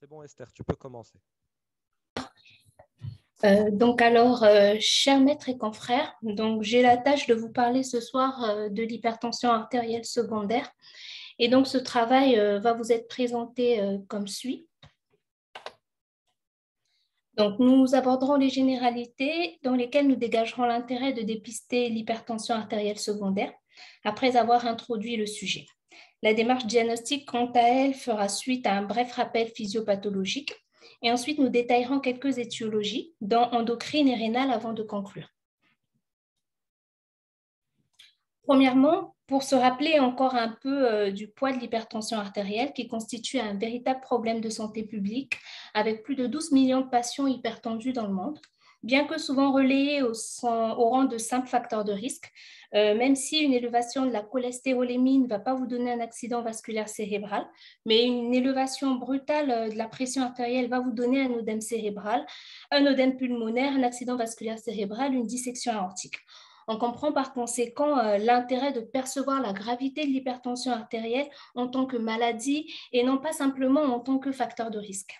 C'est bon, Esther, tu peux commencer. Chers maîtres et confrères, donc j'ai la tâche de vous parler ce soir de l'hypertension artérielle secondaire. Et donc, ce travail va vous être présenté comme suit. Donc, nous aborderons les généralités dans lesquelles nous dégagerons l'intérêt de dépister l'hypertension artérielle secondaire après avoir introduit le sujet. La démarche diagnostique, quant à elle, fera suite à un bref rappel physiopathologique. Et ensuite, nous détaillerons quelques étiologies, dont endocrine et rénale, avant de conclure. Premièrement, pour se rappeler encore un peu du poids de l'hypertension artérielle, qui constitue un véritable problème de santé publique, avec plus de 12 millions de patients hypertendus dans le monde, bien que souvent relayés au rang de simples facteurs de risque, même si une élévation de la cholestérolémie ne va pas vous donner un accident vasculaire cérébral, mais une élévation brutale de la pression artérielle va vous donner un œdème cérébral, un œdème pulmonaire, un accident vasculaire cérébral, une dissection aortique. On comprend par conséquent l'intérêt de percevoir la gravité de l'hypertension artérielle en tant que maladie et non pas simplement en tant que facteur de risque.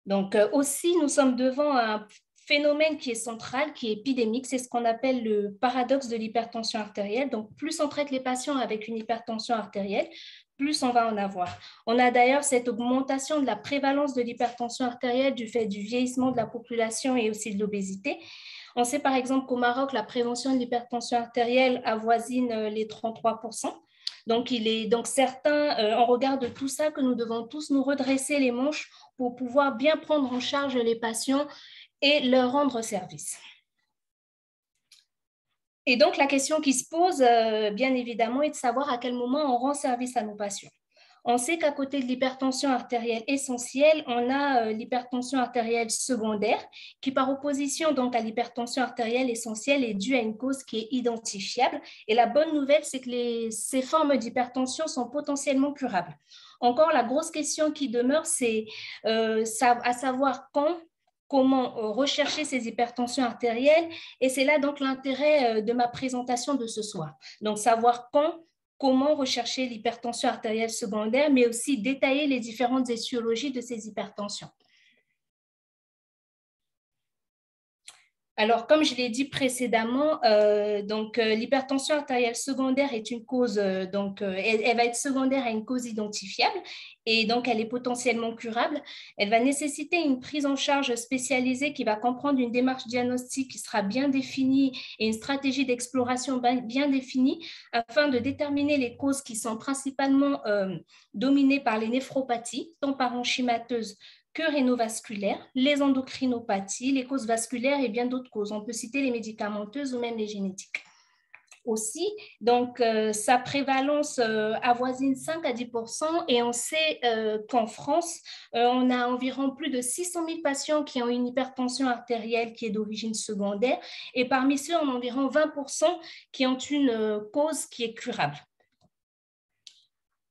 Donc aussi, nous sommes devant un phénomène qui est central, qui est épidémique, c'est ce qu'on appelle le paradoxe de l'hypertension artérielle. Donc, plus on traite les patients avec une hypertension artérielle, plus on va en avoir. On a d'ailleurs cette augmentation de la prévalence de l'hypertension artérielle du fait du vieillissement de la population et aussi de l'obésité. On sait par exemple qu'au Maroc, la prévention de l'hypertension artérielle avoisine les 33%. Donc, il est donc certain, en regard de tout ça, que nous devons tous nous redresser les manches pour pouvoir bien prendre en charge les patients et leur rendre service. Et donc, la question qui se pose, bien évidemment, est de savoir à quel moment on rend service à nos patients. On sait qu'à côté de l'hypertension artérielle essentielle, on a l'hypertension artérielle secondaire, qui par opposition donc à l'hypertension artérielle essentielle est due à une cause qui est identifiable. Et la bonne nouvelle, c'est que ces formes d'hypertension sont potentiellement curables. Encore, la grosse question qui demeure, c'est à savoir comment rechercher ces hypertensions artérielles. Et c'est là donc l'intérêt de ma présentation de ce soir. Donc, savoir comment rechercher l'hypertension artérielle secondaire, mais aussi détailler les différentes étiologies de ces hypertensions. Alors, comme je l'ai dit précédemment, l'hypertension artérielle secondaire est une cause, elle va être secondaire à une cause identifiable et donc elle est potentiellement curable. Elle va nécessiter une prise en charge spécialisée qui va comprendre une démarche diagnostique qui sera bien définie et une stratégie d'exploration bien définie afin de déterminer les causes qui sont principalement dominées par les néphropathies, tant parenchymateuses que rénovasculaires, les endocrinopathies, les causes vasculaires et bien d'autres causes. On peut citer les médicamenteuses ou même les génétiques. Aussi, donc sa prévalence avoisine 5 à 10% et on sait qu'en France, on a environ plus de 600 000 patients qui ont une hypertension artérielle qui est d'origine secondaire et parmi ceux, on a environ 20% qui ont une cause qui est curable.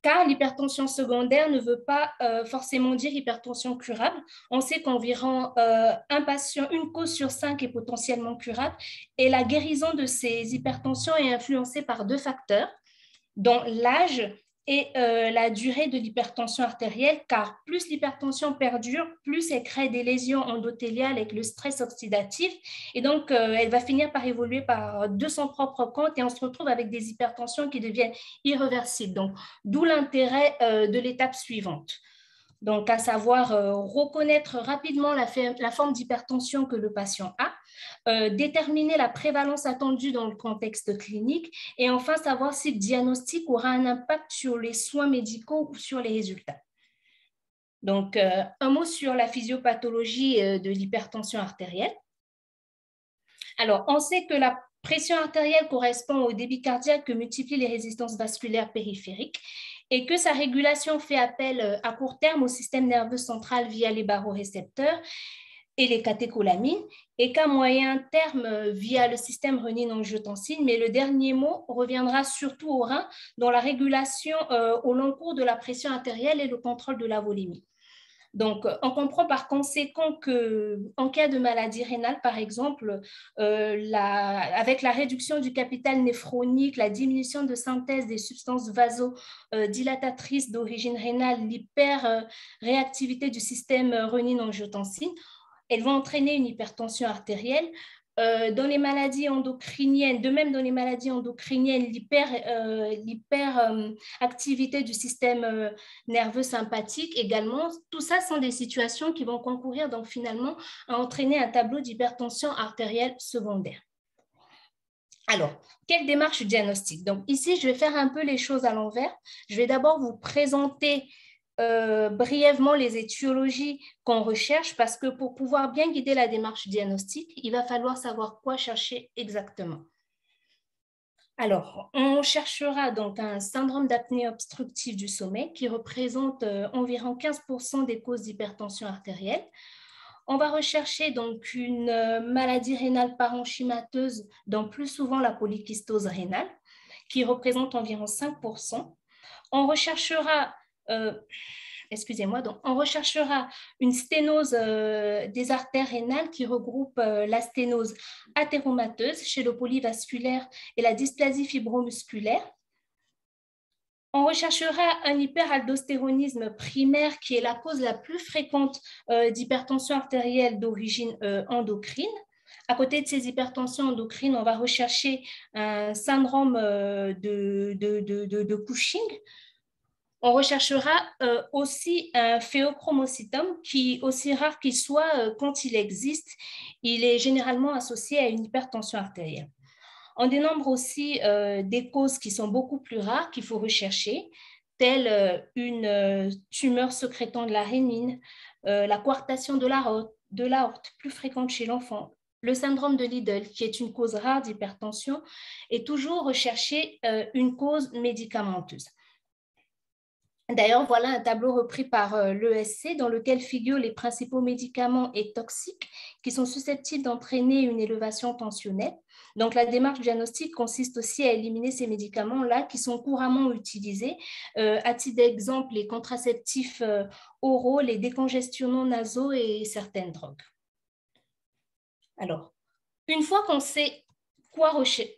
Car l'hypertension secondaire ne veut pas forcément dire hypertension curable. On sait qu'environ une cause sur 5 est potentiellement curable et la guérison de ces hypertensions est influencée par 2 facteurs, dont l'âge et la durée de l'hypertension artérielle, car plus l'hypertension perdure, plus elle crée des lésions endothéliales avec le stress oxydatif, et donc elle va finir par évoluer de son propre compte, et on se retrouve avec des hypertensions qui deviennent irréversibles. Donc, d'où l'intérêt de l'étape suivante. Donc, à savoir reconnaître rapidement la forme d'hypertension que le patient a, déterminer la prévalence attendue dans le contexte clinique et enfin savoir si le diagnostic aura un impact sur les soins médicaux ou sur les résultats. Donc, un mot sur la physiopathologie de l'hypertension artérielle. Alors, on sait que la pression artérielle correspond au débit cardiaque que multiplient les résistances vasculaires périphériques et que sa régulation fait appel à court terme au système nerveux central via les barorécepteurs et les catécholamines, et qu'à moyen terme via le système rénine-angiotensine, mais le dernier mot reviendra surtout au rein, dont la régulation au long cours de la pression artérielle et le contrôle de la volémie. Donc, on comprend par conséquent qu'en cas de maladie rénale, par exemple, avec la réduction du capital néphronique, la diminution de synthèse des substances vasodilatatrices d'origine rénale, l'hyperréactivité du système rénine-angiotensine, elles vont entraîner une hypertension artérielle. Dans les maladies endocriniennes, de même dans les maladies endocriniennes, l'hyperactivité du système nerveux sympathique également, tout ça sont des situations qui vont concourir donc finalement à entraîner un tableau d'hypertension artérielle secondaire. Alors, quelle démarche diagnostique? Donc ici, je vais faire un peu les choses à l'envers. Je vais d'abord vous présenter brièvement les étiologies qu'on recherche parce que pour pouvoir bien guider la démarche diagnostique, il va falloir savoir quoi chercher exactement. Alors, on cherchera donc un syndrome d'apnée obstructive du sommeil qui représente environ 15% des causes d'hypertension artérielle. On va rechercher donc une maladie rénale parenchymateuse, donc plus souvent la polykystose rénale, qui représente environ 5%. On recherchera on recherchera une sténose des artères rénales qui regroupe la sténose athéromateuse chez le polyvasculaire et la dysplasie fibromusculaire. On recherchera un hyperaldostéronisme primaire qui est la cause la plus fréquente d'hypertension artérielle d'origine endocrine. À côté de ces hypertensions endocrines, on va rechercher un syndrome de Cushing. On recherchera aussi un phéochromocytome qui, aussi rare qu'il soit, quand il existe, il est généralement associé à une hypertension artérielle. On dénombre aussi des causes qui sont beaucoup plus rares qu'il faut rechercher, telles une tumeur sécrétant de la rénine, la coartation de l'aorte, plus fréquente chez l'enfant. Le syndrome de Liddle, qui est une cause rare d'hypertension, et toujours rechercher une cause médicamenteuse. D'ailleurs, voilà un tableau repris par l'ESC dans lequel figurent les principaux médicaments et toxiques qui sont susceptibles d'entraîner une élévation tensionnelle. Donc, la démarche diagnostique consiste aussi à éliminer ces médicaments-là qui sont couramment utilisés. À titre d'exemple, les contraceptifs oraux, les décongestionnants nasaux et certaines drogues. Alors, une fois qu'on sait quoi rechercher,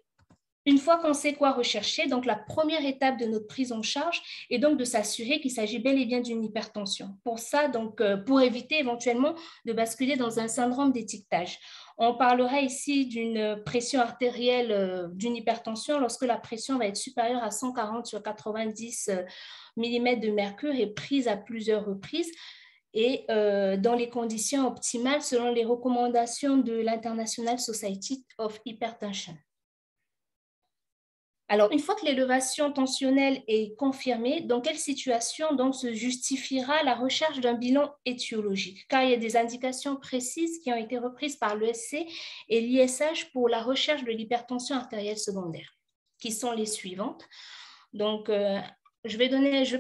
donc la première étape de notre prise en charge est donc de s'assurer qu'il s'agit bel et bien d'une hypertension. Pour ça, donc, pour éviter éventuellement de basculer dans un syndrome d'étiquetage. On parlera ici d'une pression artérielle, d'une hypertension lorsque la pression va être supérieure à 140 sur 90 mm de mercure et prise à plusieurs reprises et dans les conditions optimales selon les recommandations de l'International Society of Hypertension. Alors, une fois que l'élévation tensionnelle est confirmée, dans quelle situation donc se justifiera la recherche d'un bilan étiologique? Car il y a des indications précises qui ont été reprises par l'ESC et l'ISH pour la recherche de l'hypertension artérielle secondaire, qui sont les suivantes. Donc, je vais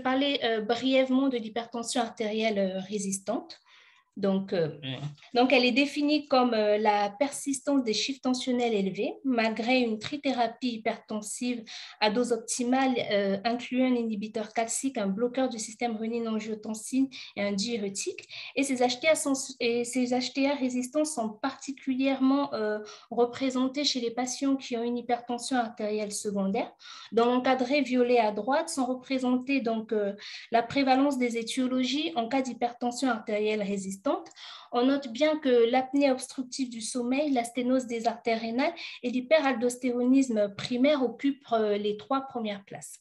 parler brièvement de l'hypertension artérielle résistante. Donc, elle est définie comme la persistance des chiffres tensionnels élevés malgré une trithérapie hypertensive à dose optimale incluant un inhibiteur calcique, un bloqueur du système rénine-angiotensine et un diurétique. Et ces HTA résistants sont particulièrement représentés chez les patients qui ont une hypertension artérielle secondaire. Dans l'encadré violet à droite sont représentées donc la prévalence des étiologies en cas d'hypertension artérielle résistante. On note bien que l'apnée obstructive du sommeil, la sténose des artères rénales et l'hyperaldostéronisme primaire occupent les 3 premières places.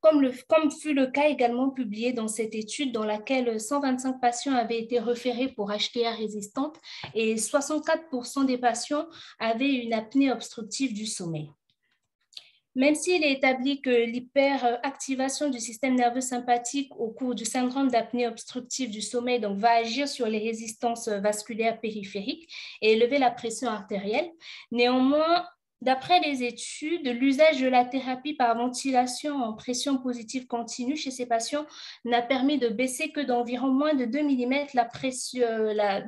Comme fut le cas également publié dans cette étude dans laquelle 125 patients avaient été référés pour HTA résistante et 64% des patients avaient une apnée obstructive du sommeil. Même s'il est établi que l'hyperactivation du système nerveux sympathique au cours du syndrome d'apnée obstructive du sommeil donc, va agir sur les résistances vasculaires périphériques et élever la pression artérielle, néanmoins, D'après les études, l'usage de la thérapie par ventilation en pression positive continue chez ces patients n'a permis de baisser que d'environ moins de 2 mm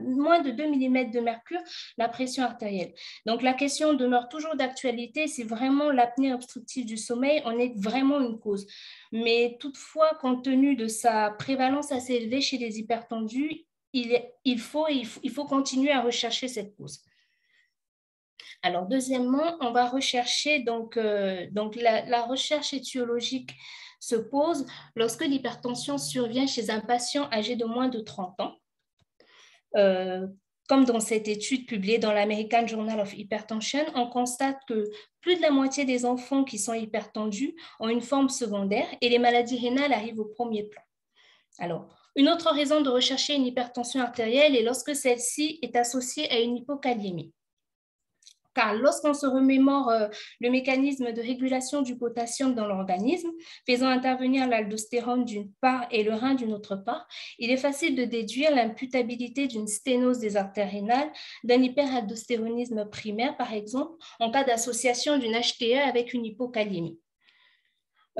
moins de 2 mm de mercure la pression artérielle. Donc la question demeure toujours d'actualité si vraiment l'apnée obstructive du sommeil en est vraiment une cause. Mais toutefois, compte tenu de sa prévalence assez élevée chez les hypertendus, il faut continuer à rechercher cette cause. Alors, deuxièmement, on va rechercher, la recherche étiologique se pose lorsque l'hypertension survient chez un patient âgé de moins de 30 ans, comme dans cette étude publiée dans l'American Journal of Hypertension, on constate que plus de la moitié des enfants qui sont hypertendus ont une forme secondaire et les maladies rénales arrivent au premier plan. Alors, une autre raison de rechercher une hypertension artérielle est lorsque celle-ci est associée à une hypokaliémie. Car lorsqu'on se remémore le mécanisme de régulation du potassium dans l'organisme, faisant intervenir l'aldostérone d'une part et le rein d'une autre part, il est facile de déduire l'imputabilité d'une sténose des artères rénales, d'un hyperaldostéronisme primaire, par exemple, en cas d'association d'une HTE avec une hypokaliémie.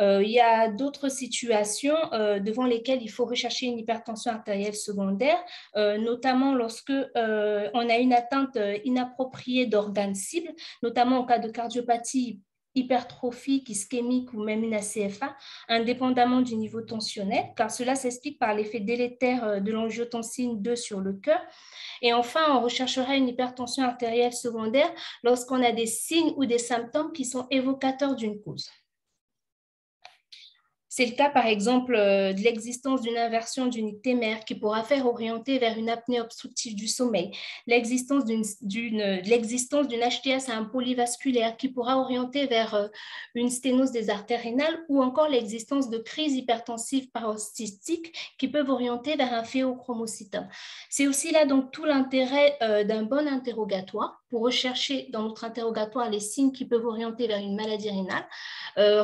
Il y a d'autres situations devant lesquelles il faut rechercher une hypertension artérielle secondaire, notamment lorsque on a une atteinte inappropriée d'organes cibles, notamment en cas de cardiopathie hypertrophique, ischémique ou même une ACFA, indépendamment du niveau tensionnel, car cela s'explique par l'effet délétère de l'angiotensine 2 sur le cœur. Et enfin, on recherchera une hypertension artérielle secondaire lorsqu'on a des signes ou des symptômes qui sont évocateurs d'une cause. C'est le cas, par exemple, de l'existence d'une inversion d'unité mère qui pourra faire orienter vers une apnée obstructive du sommeil, l'existence d'une HTS à un polyvasculaire qui pourra orienter vers une sténose des artères rénales ou encore l'existence de crises hypertensives parocystiques qui peuvent orienter vers un phéochromocytome. C'est aussi là donc tout l'intérêt d'un bon interrogatoire pour rechercher dans notre interrogatoire les signes qui peuvent orienter vers une maladie rénale,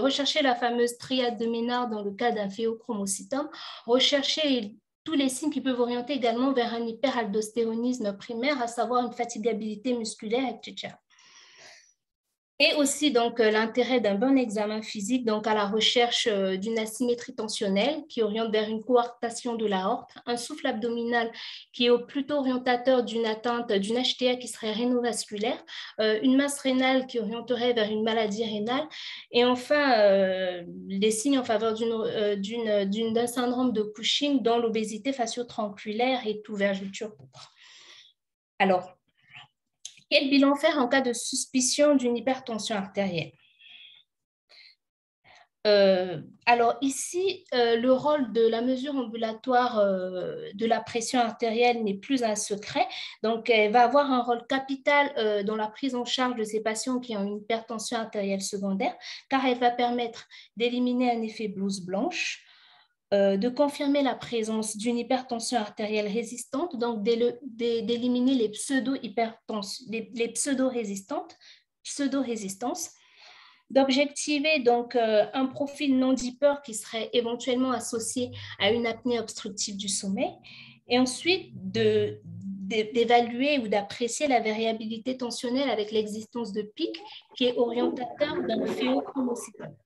rechercher la fameuse triade de Ménard dans le cas d'un phéochromocytome, rechercher tous les signes qui peuvent orienter également vers un hyperaldostéronisme primaire, à savoir une fatigabilité musculaire, etc. Et aussi donc l'intérêt d'un bon examen physique, donc à la recherche d'une asymétrie tensionnelle qui oriente vers une coarctation de l'aorte, un souffle abdominal qui est plutôt orientateur d'une atteinte d'une HTA qui serait rénovasculaire, une masse rénale qui orienterait vers une maladie rénale, et enfin les signes en faveur d'un syndrome de Cushing dont l'obésité facio-tronculaire et tout vergeture pourpre. Alors, quel bilan faire en cas de suspicion d'une hypertension artérielle? Alors ici, le rôle de la mesure ambulatoire de la pression artérielle n'est plus un secret. Donc, elle va avoir un rôle capital dans la prise en charge de ces patients qui ont une hypertension artérielle secondaire, car elle va permettre d'éliminer un effet blouse blanche, de confirmer la présence d'une hypertension artérielle résistante, donc d'éliminer les pseudo-résistances, d'objectiver donc un profil non deeper qui serait éventuellement associé à une apnée obstructive du sommeil, et ensuite d'évaluer ou d'apprécier la variabilité tensionnelle avec l'existence de pics qui est orientateur d'un phéochromocytome.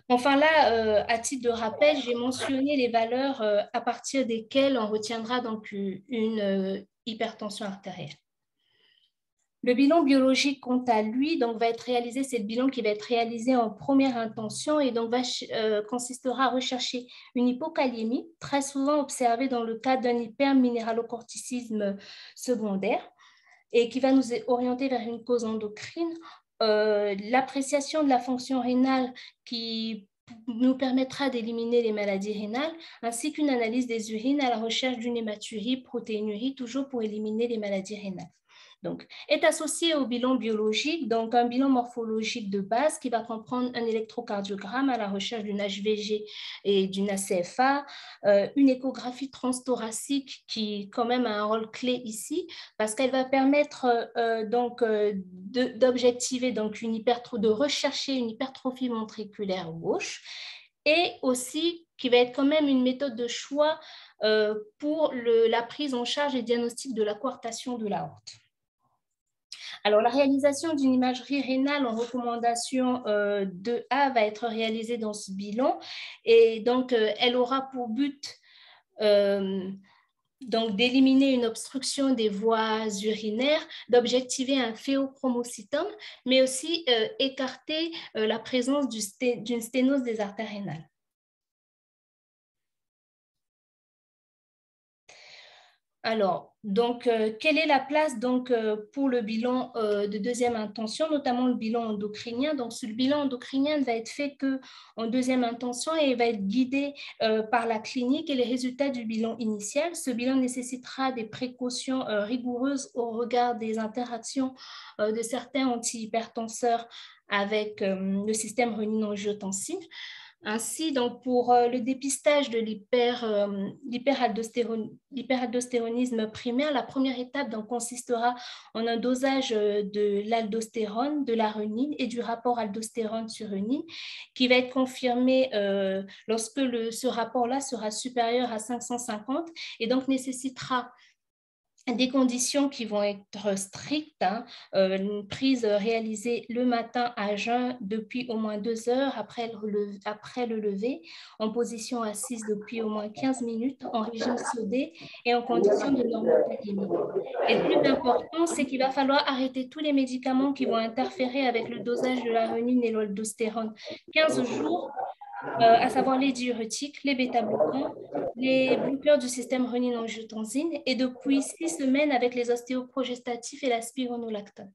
Enfin là, à titre de rappel, j'ai mentionné les valeurs à partir desquelles on retiendra donc une hypertension artérielle. Le bilan biologique, quant à lui, donc, va être réalisé, c'est le bilan qui va être réalisé en première intention et donc consistera à rechercher une hypokaliémie, très souvent observée dans le cadre d'un hyperminéralocorticisme secondaire et qui va nous orienter vers une cause endocrine. L'appréciation de la fonction rénale qui nous permettra d'éliminer les maladies rénales, ainsi qu'une analyse des urines à la recherche d'une hématurie, protéinurie, toujours pour éliminer les maladies rénales. Donc, est associé au bilan biologique, donc un bilan morphologique de base qui va comprendre un électrocardiogramme à la recherche d'une HVG et d'une ACFA, une échographie transthoracique qui quand même a un rôle clé ici parce qu'elle va permettre d'objectiver donc de rechercher une hypertrophie ventriculaire gauche et aussi qui va être quand même une méthode de choix pour la prise en charge et diagnostic de la coarctation de l'aorte. Alors, la réalisation d'une imagerie rénale en recommandation 2A va être réalisée dans ce bilan et donc elle aura pour but donc d'éliminer une obstruction des voies urinaires, d'objectiver un phéochromocytome, mais aussi écarter la présence d'une sténose des artères rénales. Alors, donc, quelle est la place donc, pour le bilan de deuxième intention, notamment le bilan endocrinien? Donc, ce bilan endocrinien ne va être fait qu'en deuxième intention et va être guidé par la clinique et les résultats du bilan initial. Ce bilan nécessitera des précautions rigoureuses au regard des interactions de certains antihypertenseurs avec le système rénine-angiotensine. Ainsi, donc pour le dépistage de l'hyperaldostéronisme primaire, la première étape donc, consistera en un dosage de l'aldostérone, de la renine et du rapport aldostérone sur renine qui va être confirmé lorsque ce rapport-là sera supérieur à 550 et donc nécessitera des conditions qui vont être strictes, hein, une prise réalisée le matin à jeun depuis au moins 2 heures après le lever, en position assise depuis au moins 15 minutes, en régime sodé et en conditions de normothermie. Et le plus important, c'est qu'il va falloir arrêter tous les médicaments qui vont interférer avec le dosage de la renine et l'aldostérone 15 jours, à savoir les diurétiques, les bêta-bloquants, les bloqueurs du système rénine-angiotensine et depuis 6 semaines avec les ostéoprogestatifs et la spironolactone.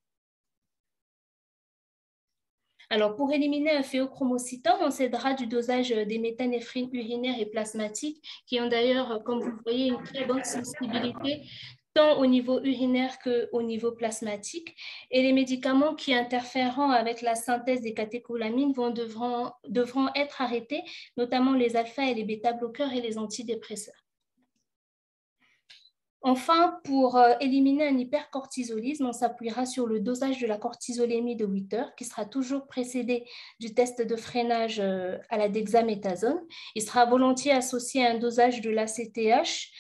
Alors, pour éliminer un phéochromocytome, on s'aidera du dosage des méthanéphrines urinaires et plasmatiques, qui ont d'ailleurs, comme vous le voyez, une très bonne sensibilité tant au niveau urinaire qu'au niveau plasmatique. Et les médicaments qui interféreront avec la synthèse des catécholamines devront être arrêtés, notamment les alpha et les bêta-bloqueurs et les antidépresseurs. Enfin, pour éliminer un hypercortisolisme, on s'appuiera sur le dosage de la cortisolémie de 8 heures, qui sera toujours précédé du test de freinage à la dexaméthasone. Il sera volontiers associé à un dosage de l'ACTH.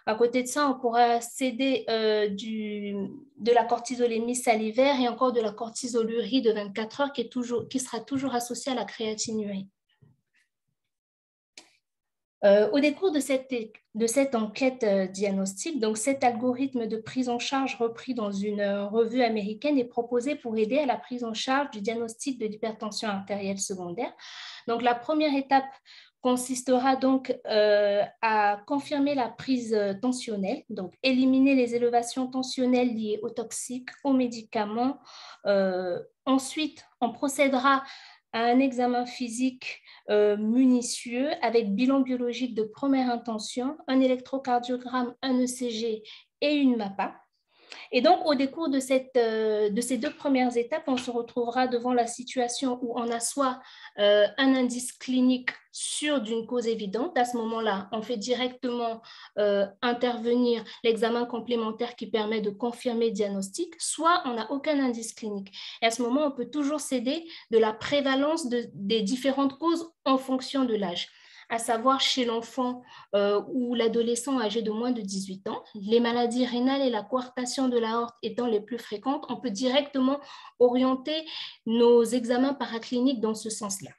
À côté de ça, on pourra céder de la cortisolémie salivaire et encore de la cortisolurie de 24 heures qui sera toujours associée à la créatinurie. Au décours de cette enquête diagnostique, donc cet algorithme de prise en charge repris dans une revue américaine est proposé pour aider à la prise en charge du diagnostic de l'hypertension artérielle secondaire. Donc la première étape consistera donc à confirmer la prise tensionnelle, donc éliminer les élévations tensionnelles liées aux toxiques, aux médicaments. Ensuite, on procédera à un examen physique minutieux avec bilan biologique de première intention, un électrocardiogramme, un ECG et une MAPA. Et donc, au décours de ces 2 premières étapes, on se retrouvera devant la situation où on a soit un indice clinique sûr d'une cause évidente. À ce moment-là, on fait directement intervenir l'examen complémentaire qui permet de confirmer le diagnostic, soit on n'a aucun indice clinique. Et à ce moment, on peut toujours céder de la prévalence des différentes causes en fonction de l'âge, à savoir chez l'enfant ou l'adolescent âgé de moins de 18 ans. Les maladies rénales et la coartation de l'aorte étant les plus fréquentes, on peut directement orienter nos examens paracliniques dans ce sens-là.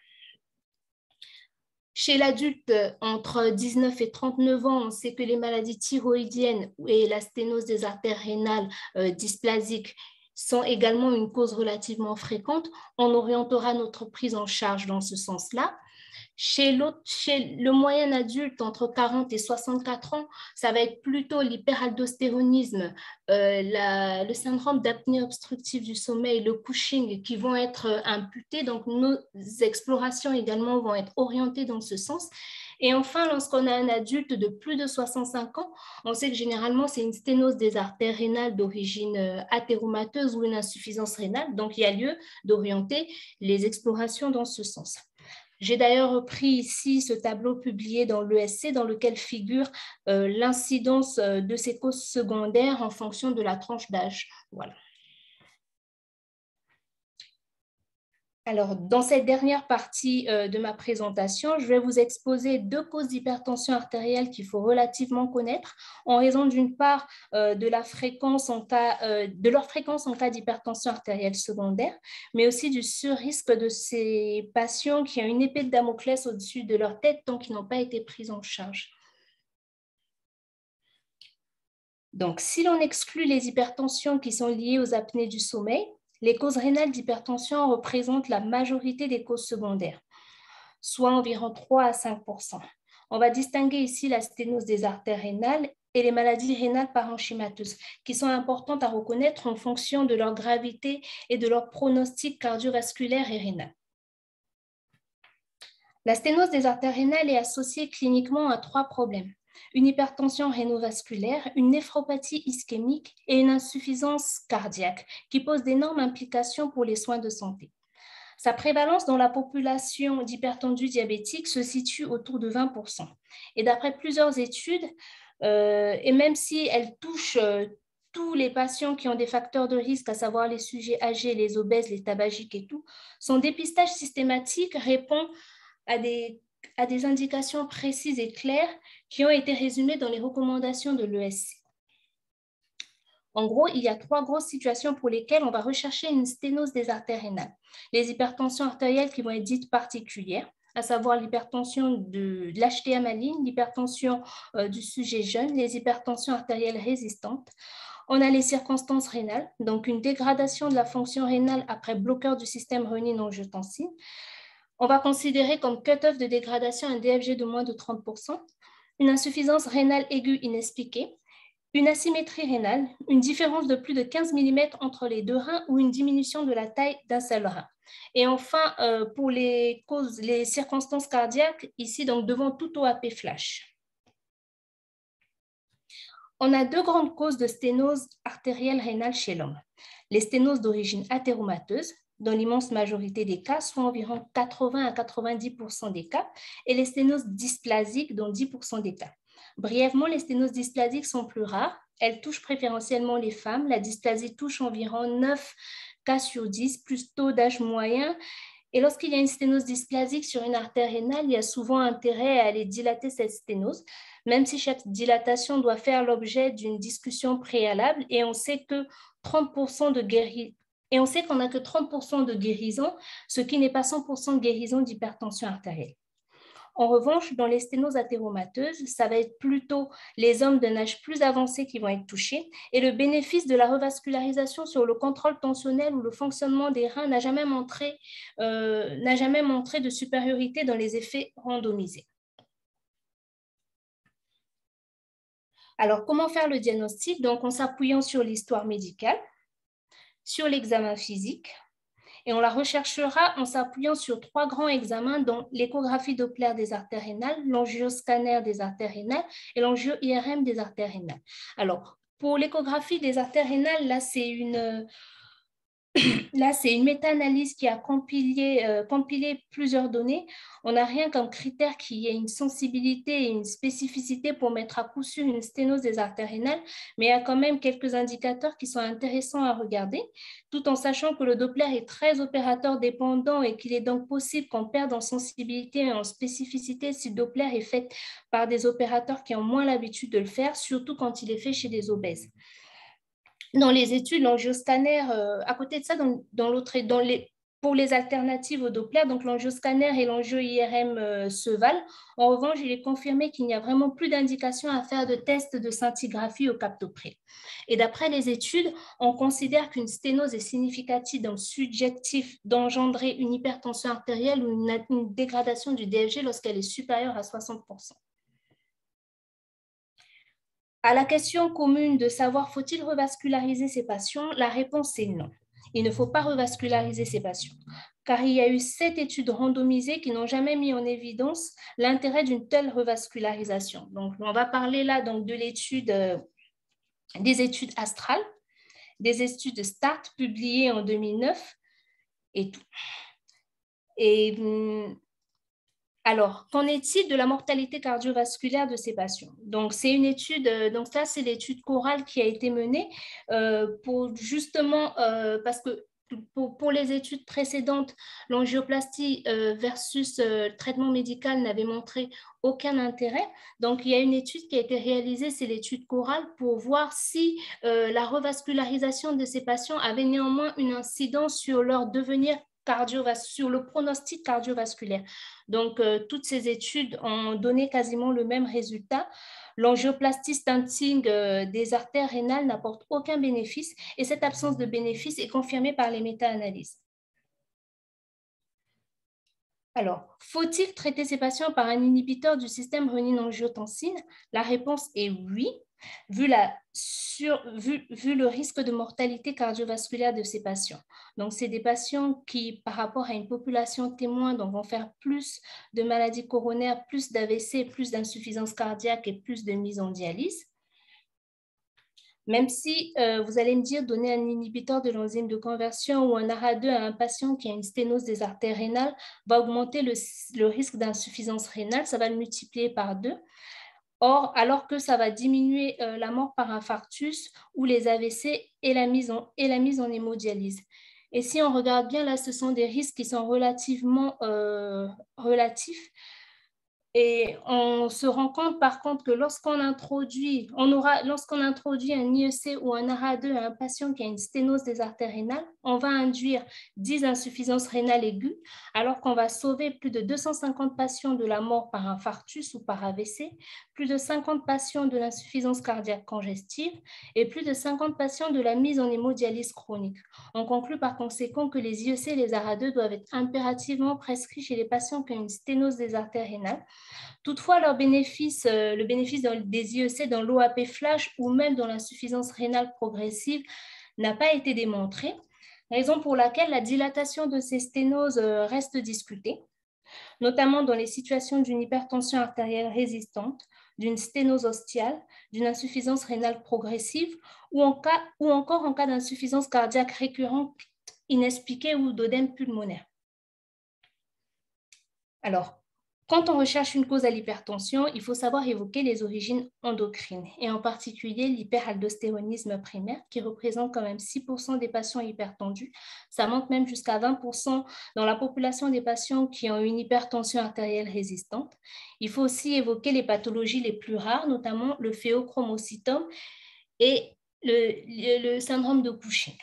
Chez l'adulte, entre 19 et 39 ans, on sait que les maladies thyroïdiennes et la sténose des artères rénales dysplasiques sont également une cause relativement fréquente. On orientera notre prise en charge dans ce sens-là. Chez le moyen adulte, entre 40 et 64 ans, ça va être plutôt l'hyperaldostéronisme, le syndrome d'apnée obstructive du sommeil, le Cushing qui vont être imputés. Donc, nos explorations également vont être orientées dans ce sens. Et enfin, lorsqu'on a un adulte de plus de 65 ans, on sait que généralement, c'est une sténose des artères rénales d'origine athéromateuse ou une insuffisance rénale. Donc, il y a lieu d'orienter les explorations dans ce sens. J'ai d'ailleurs repris ici ce tableau publié dans l'ESC dans lequel figure l'incidence de ces causes secondaires en fonction de la tranche d'âge. Voilà. Alors, dans cette dernière partie de ma présentation, je vais vous exposer deux causes d'hypertension artérielle qu'il faut relativement connaître en raison d'une part de leur fréquence en cas d'hypertension artérielle secondaire, mais aussi du surrisque de ces patients qui ont une épée de Damoclès au-dessus de leur tête tant qu'ils n'ont pas été pris en charge. Donc, si l'on exclut les hypertensions qui sont liées aux apnées du sommeil, les causes rénales d'hypertension représentent la majorité des causes secondaires, soit environ 3 à 5%. On va distinguer ici la sténose des artères rénales et les maladies rénales parenchymateuses, qui sont importantes à reconnaître en fonction de leur gravité et de leur pronostic cardiovasculaire et rénal. La sténose des artères rénales est associée cliniquement à 3 problèmes: une hypertension rénovasculaire, une néphropathie ischémique et une insuffisance cardiaque, qui posent d'énormes implications pour les soins de santé. Sa prévalence dans la population d'hypertendus diabétiques se situe autour de 20%. Et d'après plusieurs études, et même si elle touche tous les patients qui ont des facteurs de risque, à savoir les sujets âgés, les obèses, les tabagiques et tout, son dépistage systématique répond à des indications précises et claires qui ont été résumées dans les recommandations de l'ESC. En gros, il y a 3 grosses situations pour lesquelles on va rechercher une sténose des artères rénales. Les hypertensions artérielles qui vont être dites particulières, à savoir l'hypertension de l'HTA maligne, l'hypertension du sujet jeune, les hypertensions artérielles résistantes. On a les circonstances rénales, donc une dégradation de la fonction rénale après bloqueur du système rénine-angiotensine. On va considérer comme cut-off de dégradation un DFG de moins de 30%, une insuffisance rénale aiguë inexpliquée, une asymétrie rénale, une différence de plus de 15 mm entre les deux reins ou une diminution de la taille d'un seul rein. Et enfin, pour les circonstances cardiaques, ici, donc devant tout OAP flash. On a 2 grandes causes de sténose artérielle rénale chez l'homme. Les sténoses d'origine athéromateuse, dans l'immense majorité des cas, soit environ 80 à 90% des cas, et les sténoses dysplasiques, dans 10% des cas. Brièvement, les sténoses dysplasiques sont plus rares. Elles touchent préférentiellement les femmes. La dysplasie touche environ 9 cas sur 10, plus taux d'âge moyen. Et lorsqu'il y a une sténose dysplasique sur une artère rénale, il y a souvent intérêt à aller dilater cette sténose, même si chaque dilatation doit faire l'objet d'une discussion préalable. Et on sait que 30% de et on sait qu'on n'a que 30% de guérison, ce qui n'est pas 100% de guérison d'hypertension artérielle. En revanche, dans les sténoses athéromateuses, ça va être plutôt les hommes d'un âge plus avancé qui vont être touchés, et le bénéfice de la revascularisation sur le contrôle tensionnel ou le fonctionnement des reins n'a jamais montré de supériorité dans les effets randomisés. Alors, comment faire le diagnostic? Donc, en s'appuyant sur l'histoire médicale, sur l'examen physique, et on la recherchera en s'appuyant sur 3 grands examens, dont l'échographie Doppler des artères rénales, l'angioscanner des artères rénales et l'angio-IRM des artères rénales. Alors, pour l'échographie des artères rénales, là, c'est une méta-analyse qui a compilé plusieurs données. On n'a rien comme critère qui ait une sensibilité et une spécificité pour mettre à coup sûr une sténose des artères rénales, mais il y a quand même quelques indicateurs qui sont intéressants à regarder, tout en sachant que le Doppler est très opérateur dépendant et qu'il est donc possible qu'on perde en sensibilité et en spécificité si le Doppler est fait par des opérateurs qui ont moins l'habitude de le faire, surtout quand il est fait chez des obèses. Dans les études, l'angioscanner, à côté de ça, pour les alternatives au Doppler, donc l'angioscanner et l'angio-IRM se valent. En revanche, il est confirmé qu'il n'y a vraiment plus d'indication à faire de tests de scintigraphie au captopril. Et d'après les études, on considère qu'une sténose est significative, donc subjectif, d'engendrer une hypertension artérielle ou une dégradation du DFG lorsqu'elle est supérieure à 60%. À la question commune de savoir faut-il revasculariser ces patients, la réponse est non. Il ne faut pas revasculariser ces patients, car il y a eu 7 études randomisées qui n'ont jamais mis en évidence l'intérêt d'une telle revascularisation. Donc, on va parler là donc, de l'étude, des études astrales, des études START publiées en 2009 et tout. Et alors, qu'en est-il de la mortalité cardiovasculaire de ces patients? Donc, c'est une étude, donc ça, c'est l'étude chorale qui a été menée pour justement, parce que pour les études précédentes, l'angioplastie versus traitement médical n'avait montré aucun intérêt. Donc, il y a une étude qui a été réalisée, c'est l'étude Coral, pour voir si la revascularisation de ces patients avait néanmoins une incidence sur leur devenir sur le pronostic cardiovasculaire. Donc, toutes ces études ont donné quasiment le même résultat. L'angioplastie stenting des artères rénales n'apporte aucun bénéfice et cette absence de bénéfice est confirmée par les méta-analyses. Alors, faut-il traiter ces patients par un inhibiteur du système renin-angiotensine? La réponse est oui, vu le risque de mortalité cardiovasculaire de ces patients. Donc, c'est des patients qui, par rapport à une population témoin, donc, vont faire plus de maladies coronaires, plus d'AVC, plus d'insuffisance cardiaque et plus de mise en dialyse. Même si vous allez me dire, donner un inhibiteur de l'enzyme de conversion ou un ARA2 à un patient qui a une sténose des artères rénales va augmenter le risque d'insuffisance rénale, ça va le multiplier par 2. Or, alors que ça va diminuer la mort par infarctus ou les AVC et la mise en hémodialyse. Et si on regarde bien, là, ce sont des risques qui sont relativement relatifs. Et on se rend compte par contre que lorsqu'on introduit un IEC ou un ARA2 à un patient qui a une sténose des artères rénales, on va induire 10 insuffisances rénales aiguës, alors qu'on va sauver plus de 250 patients de la mort par infarctus ou par AVC, plus de 50 patients de l'insuffisance cardiaque congestive et plus de 50 patients de la mise en hémodialyse chronique. On conclut par conséquent que les IEC et les ARA2 doivent être impérativement prescrits chez les patients qui ont une sténose des artères rénales. Toutefois, le bénéfice des IEC dans l'OAP flash ou même dans l'insuffisance rénale progressive n'a pas été démontré, raison pour laquelle la dilatation de ces sténoses reste discutée, notamment dans les situations d'une hypertension artérielle résistante, d'une sténose ostiale, d'une insuffisance rénale progressive ou encore en cas d'insuffisance cardiaque récurrente inexpliquée ou d'œdème pulmonaire. Alors, quand on recherche une cause à l'hypertension, il faut savoir évoquer les origines endocrines, et en particulier l'hyperaldostéronisme primaire, qui représente quand même 6% des patients hypertendus. Ça monte même jusqu'à 20% dans la population des patients qui ont une hypertension artérielle résistante. Il faut aussi évoquer les pathologies les plus rares, notamment le phéochromocytome et le syndrome de Cushing.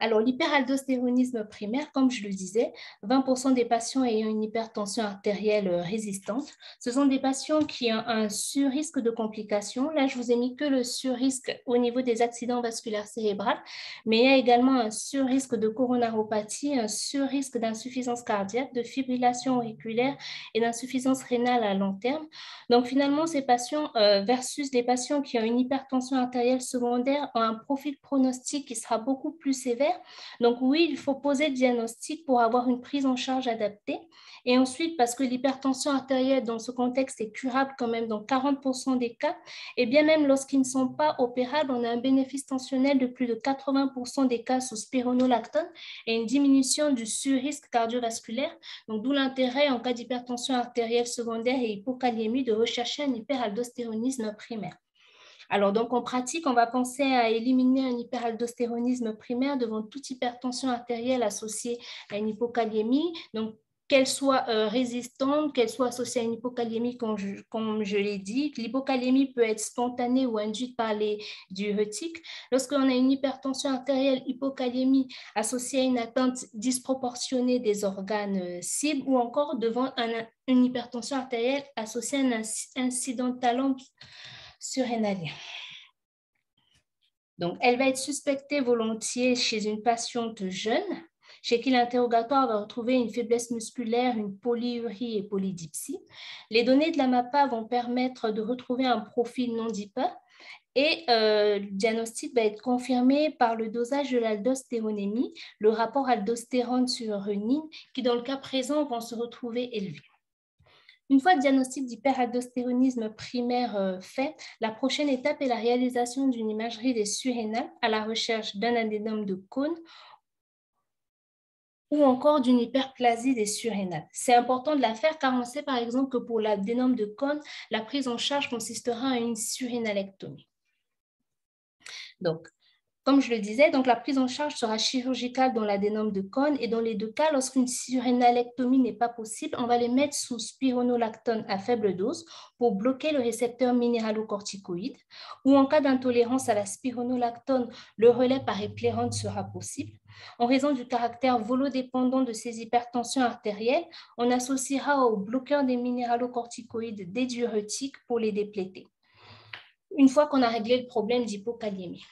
Alors, l'hyperaldostéronisme primaire, comme je le disais, 20% des patients ayant une hypertension artérielle résistante, ce sont des patients qui ont un surrisque de complications. Là, je vous ai mis que le surrisque au niveau des accidents vasculaires cérébraux, mais il y a également un surrisque de coronaropathie, un surrisque d'insuffisance cardiaque, de fibrillation auriculaire et d'insuffisance rénale à long terme. Donc, finalement, ces patients versus des patients qui ont une hypertension artérielle secondaire ont un profil pronostic qui sera beaucoup plus sévère. Donc oui, il faut poser le diagnostic pour avoir une prise en charge adaptée. Et ensuite, parce que l'hypertension artérielle dans ce contexte est curable quand même dans 40% des cas, et bien même lorsqu'ils ne sont pas opérables, on a un bénéfice tensionnel de plus de 80% des cas sous spironolactone et une diminution du surrisque cardiovasculaire. Donc d'où l'intérêt en cas d'hypertension artérielle secondaire et hypokaliémie de rechercher un hyperaldostéronisme primaire. Alors, donc, en pratique, on va penser à éliminer un hyperaldostéronisme primaire devant toute hypertension artérielle associée à une hypokaliémie. Donc, qu'elle soit résistante, qu'elle soit associée à une hypokaliémie, comme je l'ai dit. L'hypokaliémie peut être spontanée ou induite par les diurétiques. Lorsqu'on a une hypertension artérielle hypokaliémie associée à une atteinte disproportionnée des organes cibles ou encore devant une hypertension artérielle associée à un incident de talent surrénalien. Donc, elle va être suspectée volontiers chez une patiente jeune, chez qui l'interrogatoire va retrouver une faiblesse musculaire, une polyurie et polydipsie. Les données de la MAPA vont permettre de retrouver un profil non-DIPA et le diagnostic va être confirmé par le dosage de l'aldostéronémie, le rapport aldostérone sur renine, qui dans le cas présent vont se retrouver élevés. Une fois le diagnostic d'hyperaldostéronisme primaire fait, la prochaine étape est la réalisation d'une imagerie des surrénales à la recherche d'un adénome de Cohn ou encore d'une hyperplasie des surrénales. C'est important de la faire car on sait par exemple que pour l'adénome de Cohn, la prise en charge consistera à une surrénalectomie. Donc, Comme je le disais, donc la prise en charge sera chirurgicale dans l'adénome de Cohn et dans les deux cas, lorsqu'une surrénalectomie n'est pas possible, on va les mettre sous spironolactone à faible dose pour bloquer le récepteur minéralocorticoïde ou en cas d'intolérance à la spironolactone, le relais par éclairante sera possible. En raison du caractère volodépendant de ces hypertensions artérielles, on associera au bloqueur des minéralocorticoïdes des diurétiques pour les dépléter. Une fois qu'on a réglé le problème d'hypokaliémie.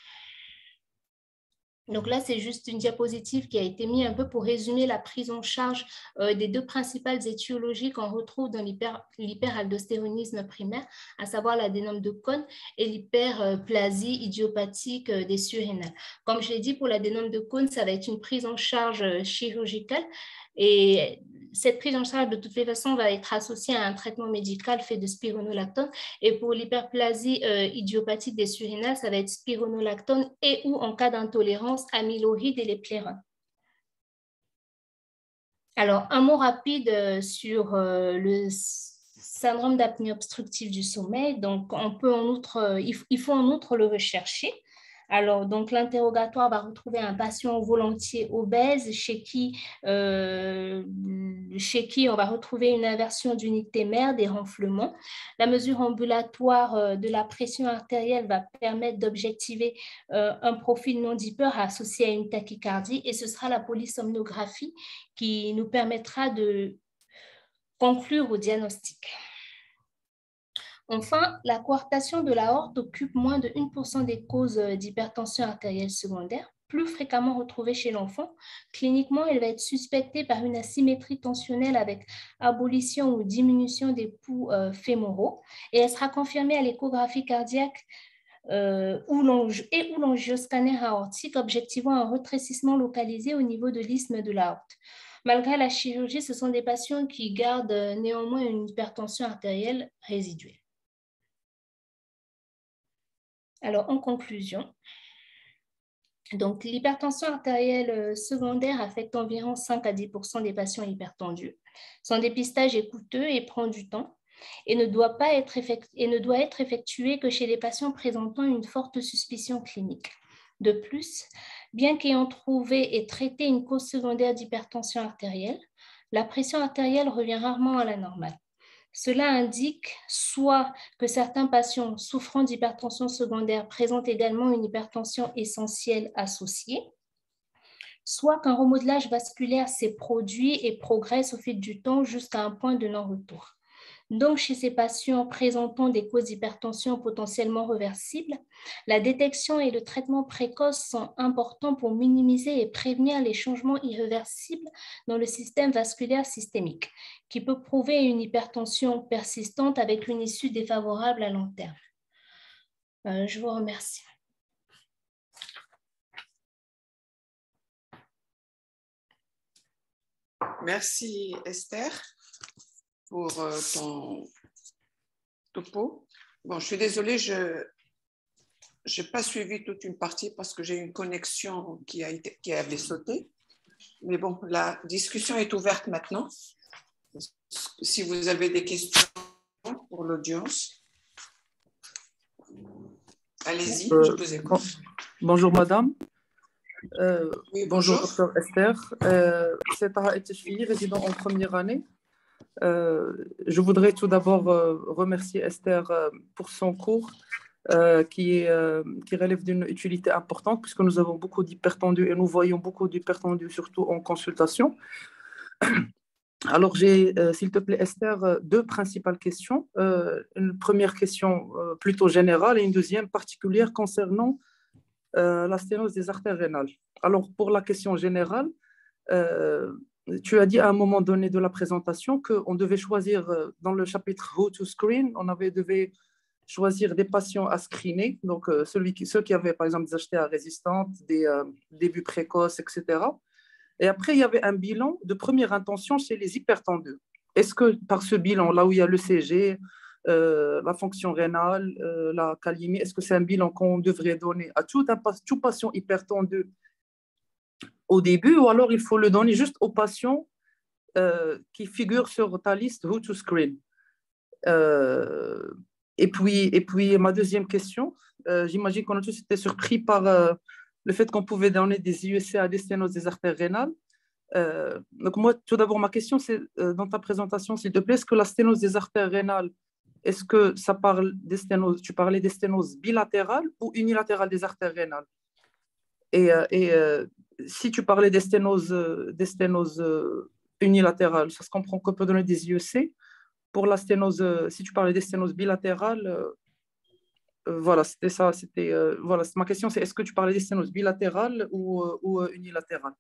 Donc là, c'est juste une diapositive qui a été mise un peu pour résumer la prise en charge des deux principales étiologies qu'on retrouve dans l'hyperaldostéronisme primaire, à savoir l'adénome de Cohn et l'hyperplasie idiopathique des surrénales. Comme je l'ai dit, pour l'adénome de Cohn, ça va être une prise en charge chirurgicale et cette prise en charge, de toutes les façons, va être associée à un traitement médical fait de spironolactone. Et pour l'hyperplasie idiopathique des surrénales, ça va être spironolactone et ou, en cas d'intolérance, amyloride et les plérone. Alors, un mot rapide sur le syndrome d'apnée obstructive du sommeil. Donc, on peut en outre, il faut en outre le rechercher. Alors, donc, l'interrogatoire va retrouver un patient volontiers obèse chez qui on va retrouver une inversion d'unité mère, des renflements. La mesure ambulatoire de la pression artérielle va permettre d'objectiver un profil non dipeur associé à une tachycardie et ce sera la polysomnographie qui nous permettra de conclure au diagnostic. Enfin, la coartation de l'aorte occupe moins de 1% des causes d'hypertension artérielle secondaire, plus fréquemment retrouvée chez l'enfant. Cliniquement, elle va être suspectée par une asymétrie tensionnelle avec abolition ou diminution des pouls fémoraux et elle sera confirmée à l'échographie cardiaque ou l'angioscanner aortique, objectivant un rétrécissement localisé au niveau de l'isthme de l'aorte. Malgré la chirurgie, ce sont des patients qui gardent néanmoins une hypertension artérielle résiduelle. Alors, en conclusion, donc l'hypertension artérielle secondaire affecte environ 5 à 10% des patients hypertendus. Son dépistage est coûteux et prend du temps et ne doit être effectué que chez les patients présentant une forte suspicion clinique. De plus, bien qu'ayant trouvé et traité une cause secondaire d'hypertension artérielle, la pression artérielle revient rarement à la normale. Cela indique soit que certains patients souffrant d'hypertension secondaire présentent également une hypertension essentielle associée, soit qu'un remodelage vasculaire s'est produit et progresse au fil du temps jusqu'à un point de non-retour. Donc, chez ces patients présentant des causes d'hypertension potentiellement réversibles, la détection et le traitement précoce sont importants pour minimiser et prévenir les changements irréversibles dans le système vasculaire systémique, qui peut prouver une hypertension persistante avec une issue défavorable à long terme. Je vous remercie. Merci Esther pour ton topo. Bon, je suis désolée, je n'ai pas suivi toute une partie parce que j'ai une connexion qui avait sauté. Mais bon, la discussion est ouverte maintenant. Si vous avez des questions pour l'audience, allez-y, je vous écoute. Bonjour madame. Oui, bonjour docteur Esther. C'est Taha Etchfi, résident en première année. Je voudrais tout d'abord remercier Esther pour son cours qui relève d'une utilité importante puisque nous avons beaucoup d'hypertendus et nous voyons beaucoup d'hypertendus surtout en consultation. Alors j'ai, s'il te plaît Esther, deux principales questions. Une première question plutôt générale et une deuxième particulière concernant la sténose des artères rénales. Alors pour la question générale, tu as dit à un moment donné de la présentation qu'on devait choisir dans le chapitre How to Screen, devait choisir des patients à screener, donc ceux qui avaient par exemple des HTA résistantes, des débuts précoces, etc. Et après, il y avait un bilan de première intention chez les hypertendus. Est-ce que par ce bilan, là où il y a l'ECG, la fonction rénale, la kaliémie, est-ce que c'est un bilan qu'on devrait donner à tout patient hypertendu au début, ou alors il faut le donner juste aux patients qui figurent sur ta liste How to Screen. Et puis ma deuxième question, j'imagine qu'on a tous été surpris par le fait qu'on pouvait donner des IEC à des sténoses des artères rénales. Donc moi, tout d'abord, ma question, c'est dans ta présentation, s'il te plaît, est-ce que la sténose des artères rénales, est-ce que ça parle des sténoses, tu parlais des sténoses bilatérales ou unilatérales des artères rénales? Et si tu parlais des sténoses unilatérales, ça se comprend qu'on peut donner des IEC. Pour la sténose, si tu parlais des sténoses bilatérales, voilà, c'était ça. Voilà, ma question, c'est est-ce que tu parlais des sténoses bilatérales ou unilatérales?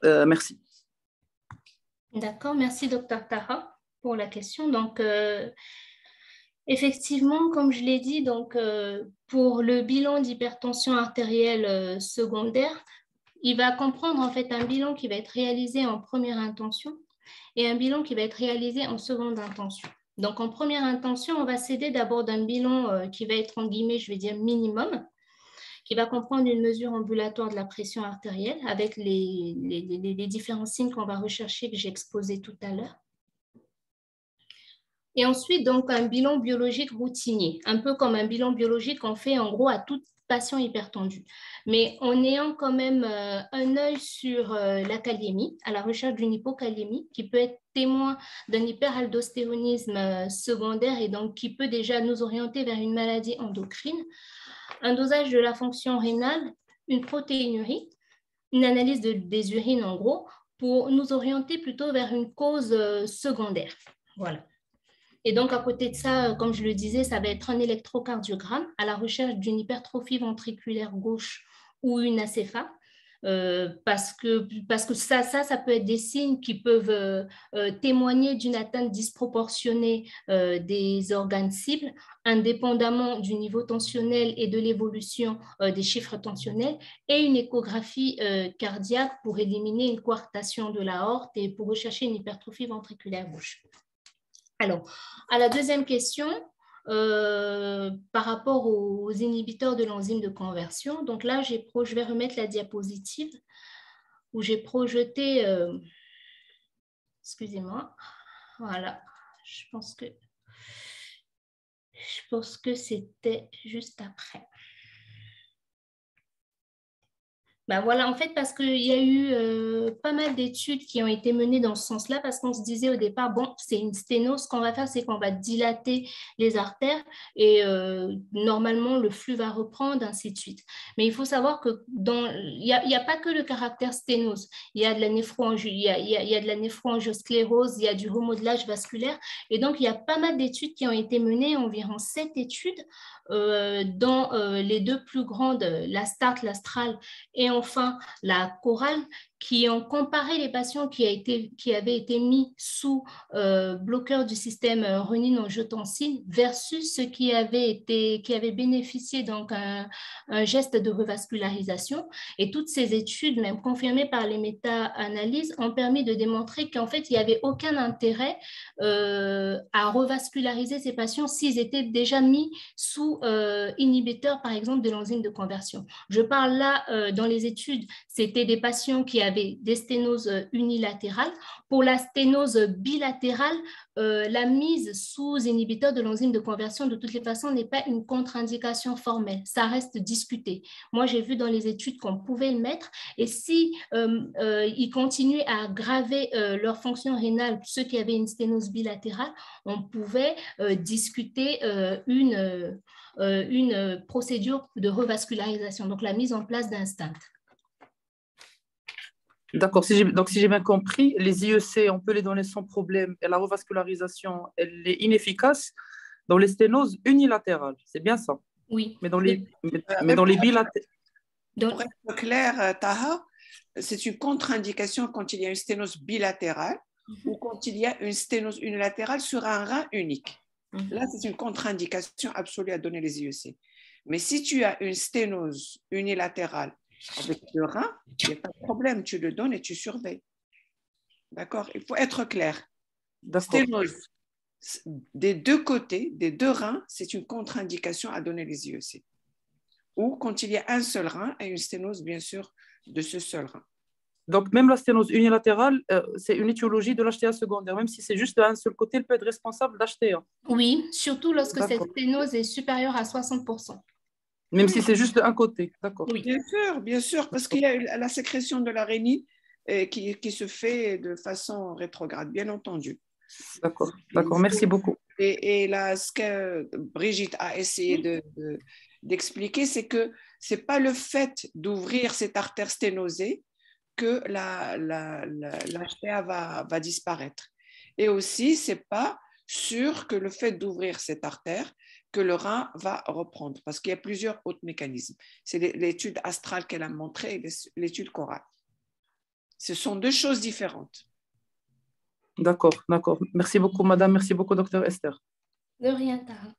Merci. D'accord, merci Dr Taha pour la question. Donc, effectivement, comme je l'ai dit, donc, pour le bilan d'hypertension artérielle secondaire, il va comprendre en fait un bilan qui va être réalisé en première intention et un bilan qui va être réalisé en seconde intention. Donc, en première intention, on va s'aider d'abord d'un bilan qui va être en guillemets, je vais dire minimum, qui va comprendre une mesure ambulatoire de la pression artérielle avec les différents signes qu'on va rechercher que j'ai exposés tout à l'heure. Et ensuite, donc, un bilan biologique routinier, un peu comme un bilan biologique qu'on fait en gros à tout patient hypertendu, mais en ayant quand même un œil sur la kaliémie, à la recherche d'une hypokaliémie qui peut être témoin d'un hyperaldostéronisme secondaire et donc qui peut déjà nous orienter vers une maladie endocrine, un dosage de la fonction rénale, une protéinurie, une analyse des urines en gros, pour nous orienter plutôt vers une cause secondaire. Voilà. Et donc, à côté de ça, comme je le disais, ça va être un électrocardiogramme à la recherche d'une hypertrophie ventriculaire gauche ou une ACFA, parce que ça peut être des signes qui peuvent témoigner d'une atteinte disproportionnée des organes cibles, indépendamment du niveau tensionnel et de l'évolution des chiffres tensionnels, et une échographie cardiaque pour éliminer une coartation de l'aorte et pour rechercher une hypertrophie ventriculaire gauche. Alors, à la deuxième question, par rapport aux inhibiteurs de l'enzyme de conversion, donc là, je vais remettre la diapositive où j'ai projeté, excusez-moi, voilà, je pense que c'était juste après. Ben voilà, en fait, parce qu'il y a eu pas mal d'études qui ont été menées dans ce sens-là, parce qu'on se disait au départ, bon, c'est une sténose, ce qu'on va faire, c'est qu'on va dilater les artères et normalement, le flux va reprendre, ainsi de suite. Mais il faut savoir que il n'y a pas que le caractère sténose, il y a de la néphroangiosclérose, il y a du remodelage vasculaire, et donc il y a pas mal d'études qui ont été menées, environ 7 études, dans les deux plus grandes, la START, l'Astral, et enfin la Chorale, qui ont comparé les patients qui avaient été mis sous bloqueur du système renin-angiotensine versus ceux qui avaient bénéficié donc un geste de revascularisation. Et toutes ces études, même confirmées par les méta-analyses, ont permis de démontrer qu'en fait, il n'y avait aucun intérêt à revasculariser ces patients s'ils étaient déjà mis sous inhibiteur, par exemple, de l'enzyme de conversion. Je parle là, dans les études, c'était des patients qui avaient des sténoses unilatérales. Pour la sténose bilatérale, la mise sous inhibiteur de l'enzyme de conversion, de toutes les façons, n'est pas une contre-indication formelle. Ça reste discuté. Moi, j'ai vu dans les études qu'on pouvait le mettre. Et si ils continuaient à aggraver leur fonction rénale, ceux qui avaient une sténose bilatérale, on pouvait discuter une procédure de revascularisation, donc la mise en place d'un stent. D'accord, donc si j'ai bien compris, les IEC, on peut les donner sans problème et la revascularisation, elle est inefficace dans les sténoses unilatérales, c'est bien ça? Oui. Mais dans les bilatérales... Pour être clair, Taha, c'est une contre-indication quand il y a une sténose bilatérale ou quand il y a une sténose unilatérale sur un rein unique. Là, c'est une contre-indication absolue à donner les IEC. Mais si tu as une sténose unilatérale avec le rein, il n'y a pas de problème, tu le donnes et tu surveilles. D'accord? Il faut être clair. Sténose des deux côtés, des deux reins, c'est une contre-indication à donner les IEC. Ou quand il y a un seul rein et une sténose, bien sûr, de ce seul rein. Donc, même la sténose unilatérale, c'est une étiologie de l'HTA secondaire. Même si c'est juste d'un seul côté, elle peut être responsable d'HTA. Oui, surtout lorsque cette sténose est supérieure à 60%. Même si c'est juste un côté, d'accord. Oui. Bien sûr, parce qu'il y a la sécrétion de la rénine qui se fait de façon rétrograde, bien entendu. D'accord, d'accord. Merci beaucoup. Et là, ce que Brigitte a essayé d'expliquer, c'est que ce n'est pas le fait d'ouvrir cette artère sténosée que l'HTA va disparaître. Et aussi, ce n'est pas sûr que le fait d'ouvrir cette artère, que le rein va reprendre, parce qu'il y a plusieurs autres mécanismes. C'est l'étude astrale qu'elle a montrée et l'étude chorale. Ce sont deux choses différentes. D'accord, d'accord. Merci beaucoup, madame. Merci beaucoup, docteur Esther. De rien, Tara.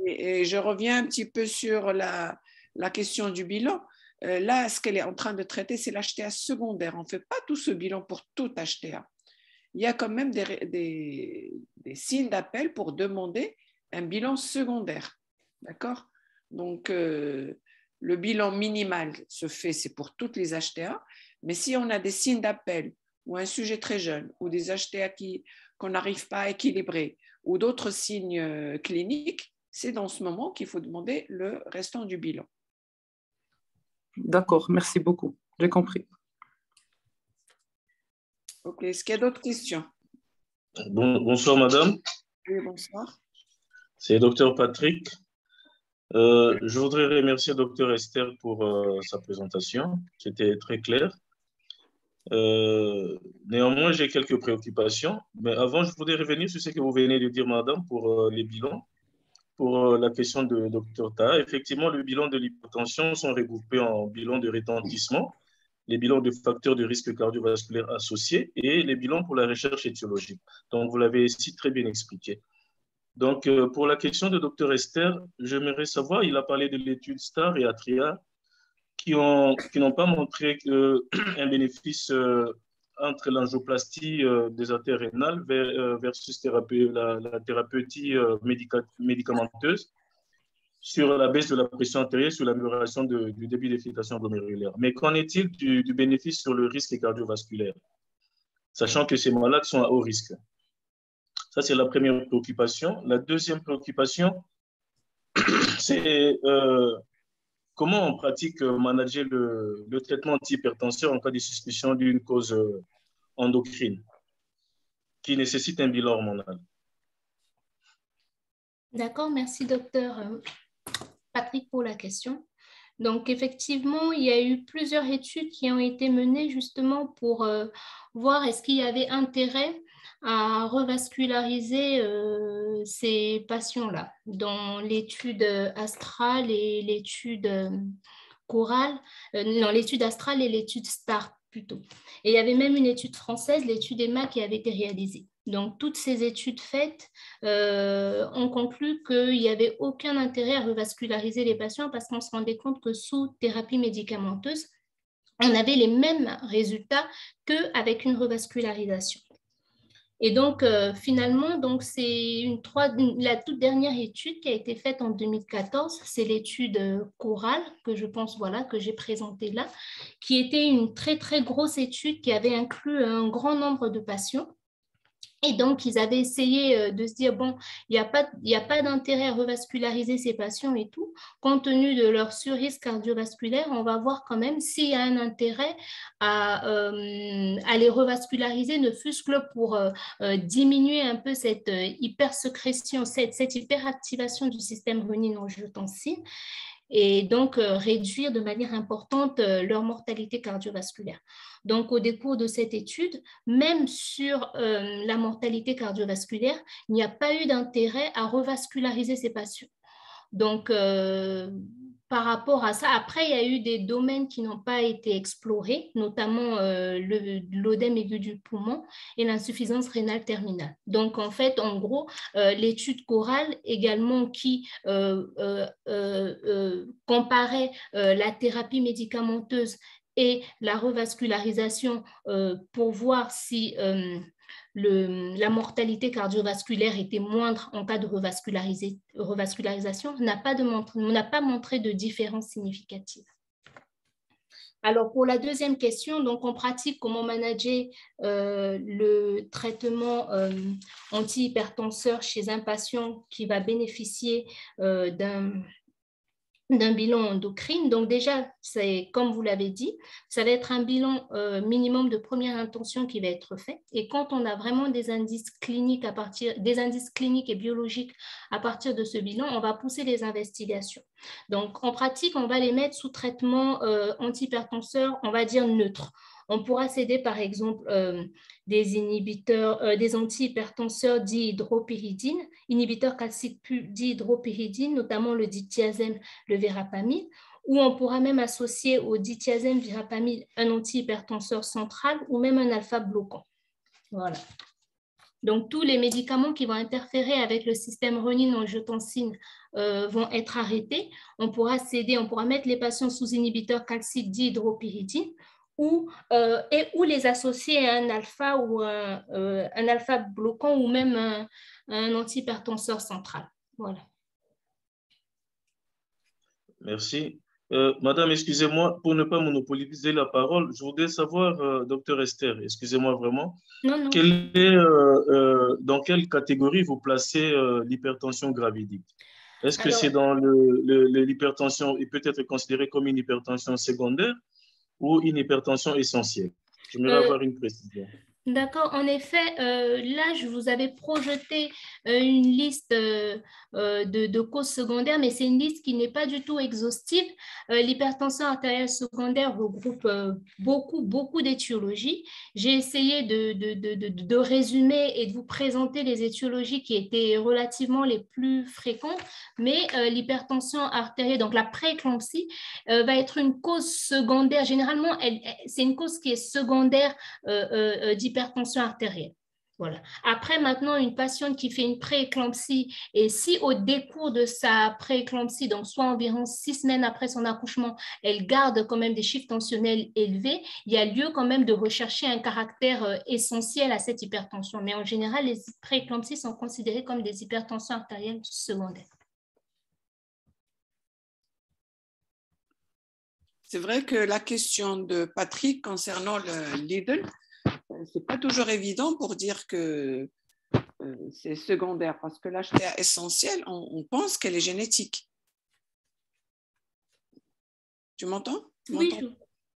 Et je reviens un petit peu sur la question du bilan. Là, ce qu'elle est en train de traiter, c'est l'HTA secondaire. On ne fait pas tout ce bilan pour tout HTA. Il y a quand même des signes d'appel pour demander un bilan secondaire. D'accord? Donc, le bilan minimal se fait, c'est pour toutes les HTA. Mais si on a des signes d'appel ou un sujet très jeune ou des HTA qu'on n'arrive pas à équilibrer ou d'autres signes cliniques, c'est dans ce moment qu'il faut demander le restant du bilan. D'accord, merci beaucoup. J'ai compris. Ok, est-ce qu'il y a d'autres questions? Bonsoir, madame. Oui, bonsoir. C'est docteur Patrick. Je voudrais remercier docteur Esther pour sa présentation, qui était très claire. Néanmoins, j'ai quelques préoccupations. Mais avant, je voudrais revenir sur ce que vous venez de dire, madame, pour les bilans. Pour la question de docteur Ta, effectivement, les bilans de l'hypertension sont regroupés en bilans de retentissement, les bilans de facteurs de risque cardiovasculaire associés et les bilans pour la recherche étiologique. Donc, vous l'avez ici très bien expliqué. Donc, pour la question de docteur Esther, j'aimerais savoir, il a parlé de l'étude STAR et ATRIA qui n'ont pas montré un bénéfice entre l'angioplastie des artères rénales versus la thérapeutie médicamenteuse sur la baisse de la pression artérielle, sur l'amélioration du débit de filtration glomérulaire. Mais qu'en est-il du bénéfice sur le risque cardiovasculaire, sachant que ces malades sont à haut risque? Ça, c'est la première préoccupation. La deuxième préoccupation, c'est comment on pratique manager le traitement antihypertenseur en cas de suspicion d'une cause endocrine qui nécessite un bilan hormonal? D'accord, merci docteur Patrick pour la question. Donc effectivement, il y a eu plusieurs études qui ont été menées justement pour voir est-ce qu'il y avait intérêt à revasculariser ces patients-là. Dans l'étude astrale et l'étude chorale, non, l'étude astrale et l'étude STAR plutôt. Et il y avait même une étude française, l'étude EMMA, qui avait été réalisée. Donc, toutes ces études faites ont conclu qu'il n'y avait aucun intérêt à revasculariser les patients parce qu'on se rendait compte que sous thérapie médicamenteuse, on avait les mêmes résultats qu'avec une revascularisation. Et donc, finalement, donc, c'est la toute dernière étude qui a été faite en 2014, c'est l'étude chorale que je pense, voilà, que j'ai présentée là, qui était une très, très grosse étude qui avait inclus un grand nombre de patients. Et donc, ils avaient essayé de se dire, bon, il n'y a pas d'intérêt à revasculariser ces patients et tout. Compte tenu de leur surrisque cardiovasculaire, on va voir quand même s'il y a un intérêt à les revasculariser, ne fût-ce que pour diminuer un peu cette hypersécrétion, cette hyperactivation du système rénine-angiotensine et donc réduire de manière importante leur mortalité cardiovasculaire. Donc, au décours de cette étude, même sur la mortalité cardiovasculaire, il n'y a pas eu d'intérêt à revasculariser ces patients. Donc, par rapport à ça, après, il y a eu des domaines qui n'ont pas été explorés, notamment l'œdème aigu du poumon et l'insuffisance rénale terminale. Donc, en fait, en gros, l'étude chorale également qui comparait la thérapie médicamenteuse et la revascularisation pour voir si la mortalité cardiovasculaire était moindre en cas de revascularisation, n'a pas montré de différence significative. Alors, pour la deuxième question, donc on pratique comment manager le traitement antihypertenseur chez un patient qui va bénéficier d'un d'un bilan endocrine. Donc déjà, c'est comme vous l'avez dit, ça va être un bilan minimum de première intention qui va être fait. Et quand on a vraiment des indices cliniques des indices cliniques et biologiques à partir de ce bilan, on va pousser les investigations. Donc en pratique, on va les mettre sous traitement antihypertenseur, on va dire neutre. On pourra céder par exemple des inhibiteurs, des antihypertenseurs dihydropyridine, inhibiteurs calciques dihydropyridine, notamment le dithiazème, le verapamil, ou on pourra même associer au dithiazème verapamil un antihypertenseur central ou même un alpha-bloquant. Voilà. Donc, tous les médicaments qui vont interférer avec le système renin-angiotensine vont être arrêtés. On pourra mettre les patients sous inhibiteur calcique dihydropyridine ou les associer à un alpha ou un alpha bloquant ou même un antihypertenseur central. Voilà. Merci. Madame, excusez-moi, pour ne pas monopoliser la parole, je voudrais savoir, docteur Esther, excusez-moi vraiment, Non. dans quelle catégorie vous placez l'hypertension gravidique? Est-ce que Alors, c'est dans l'hypertension, et peut être considérée comme une hypertension secondaire ou une hypertension essentielle? J'aimerais avoir une précision. D'accord, en effet, là, je vous avais projeté une liste de causes secondaires, mais c'est une liste qui n'est pas du tout exhaustive. L'hypertension artérielle secondaire regroupe beaucoup d'étiologies. J'ai essayé de résumer et de vous présenter les étiologies qui étaient relativement les plus fréquentes, mais l'hypertension artérielle, donc la prééclampsie, va être une cause secondaire. Généralement, c'est une cause qui est secondaire d'hypertension artérielle. Voilà. Après, maintenant, une patiente qui fait une prééclampsie, et si au décours de sa prééclampsie, donc soit environ 6 semaines après son accouchement, elle garde quand même des chiffres tensionnels élevés, il y a lieu quand même de rechercher un caractère essentiel à cette hypertension. Mais en général, les prééclampsies sont considérées comme des hypertensions artérielles secondaires. C'est vrai que la question de Patrick concernant le Lidl, c'est pas toujours évident pour dire que c'est secondaire, parce que l'HTA essentielle, on pense qu'elle est génétique. Tu m'entends? Oui,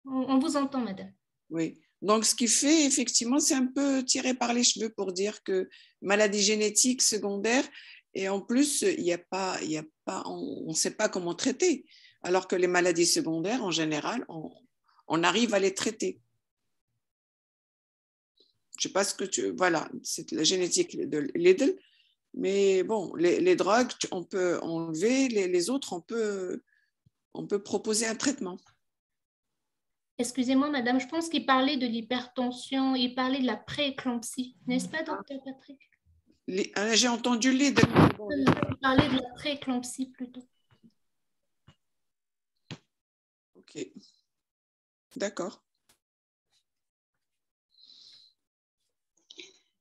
on vous entend, madame. Oui. Donc, ce qui fait, effectivement, c'est un peu tiré par les cheveux pour dire que maladie génétique secondaire, et en plus, on ne sait pas comment traiter, alors que les maladies secondaires, en général, on arrive à les traiter. Je ne sais pas ce que voilà, c'est la génétique de Lidl, mais bon, les drogues, on peut enlever, les autres, on peut proposer un traitement. Excusez-moi, madame, je pense qu'il parlait de l'hypertension, il parlait de la prééclampsie, n'est-ce pas, docteur Patrick? J'ai entendu Lidl. Il parlait de la prééclampsie plutôt. Ok, d'accord.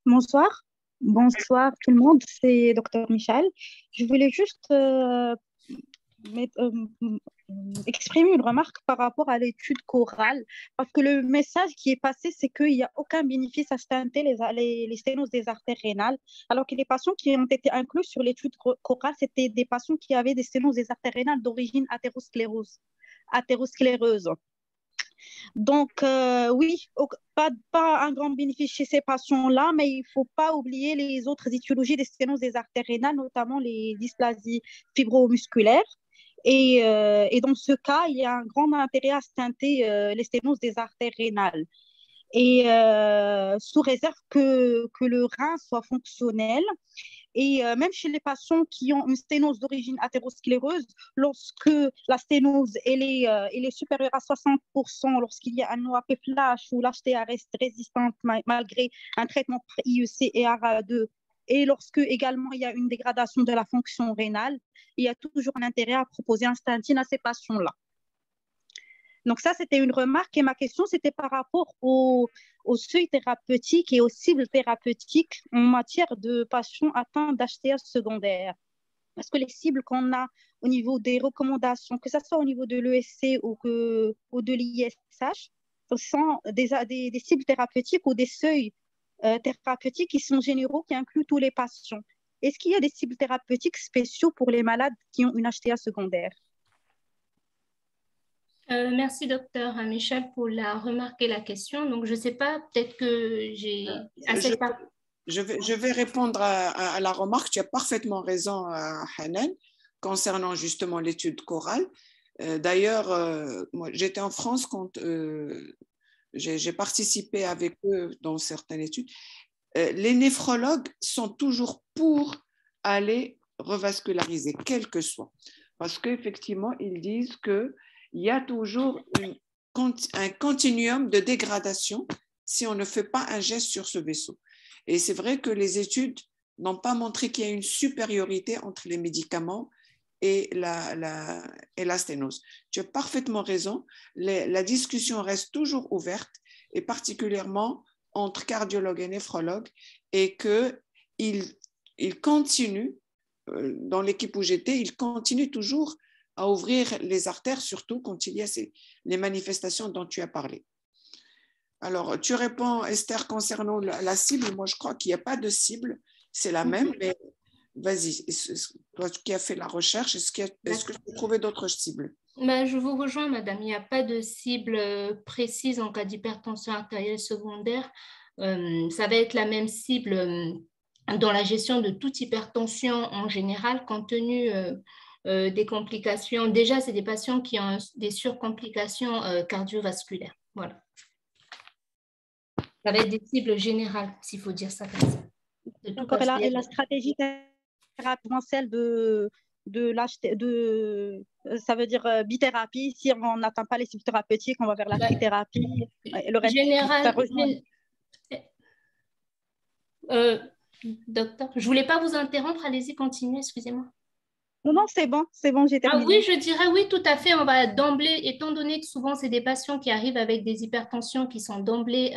Bonsoir. Bonsoir tout le monde, c'est Dr Michel. Je voulais juste exprimer une remarque par rapport à l'étude chorale, parce que le message qui est passé, c'est qu'il n'y a aucun bénéfice à stenter les sténoses des artères rénales, alors que les patients qui ont été inclus sur l'étude chorale, c'était des patients qui avaient des sténoses des artères rénales d'origine athéroscléreuse. Donc, oui, pas un grand bénéfice chez ces patients-là, mais il ne faut pas oublier les autres étiologies des sténoses des artères rénales, notamment les dysplasies fibromusculaires. Et dans ce cas, il y a un grand intérêt à stenter les sténoses des artères rénales. Et sous réserve que le rein soit fonctionnel. Et même chez les patients qui ont une sténose d'origine athéroscléreuse, lorsque la sténose elle est supérieure à 60%, lorsqu'il y a un OAP flash ou l'HTA reste résistante malgré un traitement par IEC et ARA2, et lorsque également il y a une dégradation de la fonction rénale, il y a toujours un intérêt à proposer un statin à ces patients-là. Donc ça, c'était une remarque. Et ma question, c'était par rapport au seuil thérapeutique et aux cibles thérapeutiques en matière de patients atteints d'HTA secondaire. Parce que les cibles qu'on a au niveau des recommandations, que ce soit au niveau de l'ESC ou de l'ISH, ce sont des cibles thérapeutiques ou des seuils thérapeutiques qui sont généraux, qui incluent tous les patients. Est-ce qu'il y a des cibles thérapeutiques spéciaux pour les malades qui ont une HTA secondaire? Merci, docteur Michel, pour la remarque et la question. Donc, je ne sais pas, peut-être que j'ai... Je vais répondre à la remarque. Tu as parfaitement raison, Hanan, concernant justement l'étude chorale. D'ailleurs, moi, j'étais en France quand j'ai participé avec eux dans certaines études. Les néphrologues sont toujours pour aller revasculariser, quel que soit. Parce qu'effectivement, ils disent qu'il y a toujours un continuum de dégradation si on ne fait pas un geste sur ce vaisseau. Et c'est vrai que les études n'ont pas montré qu'il y a une supériorité entre les médicaments et la sténose. Tu as parfaitement raison. La discussion reste toujours ouverte, et particulièrement entre cardiologues et néphrologues, et qu'ils continuent, dans l'équipe où j'étais, ils continuent toujours à ouvrir les artères, surtout quand il y a les manifestations dont tu as parlé. Alors, tu réponds, Esther, concernant la cible. Moi, je crois qu'il n'y a pas de cible, c'est la même, mais vas-y, toi qui as fait la recherche, est-ce que tu as trouvé d'autres cibles? Je vous rejoins, madame. Il n'y a pas de cible précise en cas d'hypertension artérielle secondaire. Ça va être la même cible dans la gestion de toute hypertension en général, compte tenu des complications. Déjà, c'est des patients qui ont des surcomplications cardiovasculaires. Voilà. Ça va être des cibles générales, s'il faut dire ça comme ça. D'accord, et la stratégie thérapeutique ça veut dire bithérapie. Si on n'atteint pas les cibles thérapeutiques, on va vers la trithérapie. Le reste, docteur, je ne voulais pas vous interrompre. Allez-y, continuez, excusez-moi. Non, c'est bon, j'ai terminé. Oui, je dirais oui, tout à fait. On va d'emblée, étant donné que souvent, c'est des patients qui arrivent avec des hypertensions qui sont d'emblée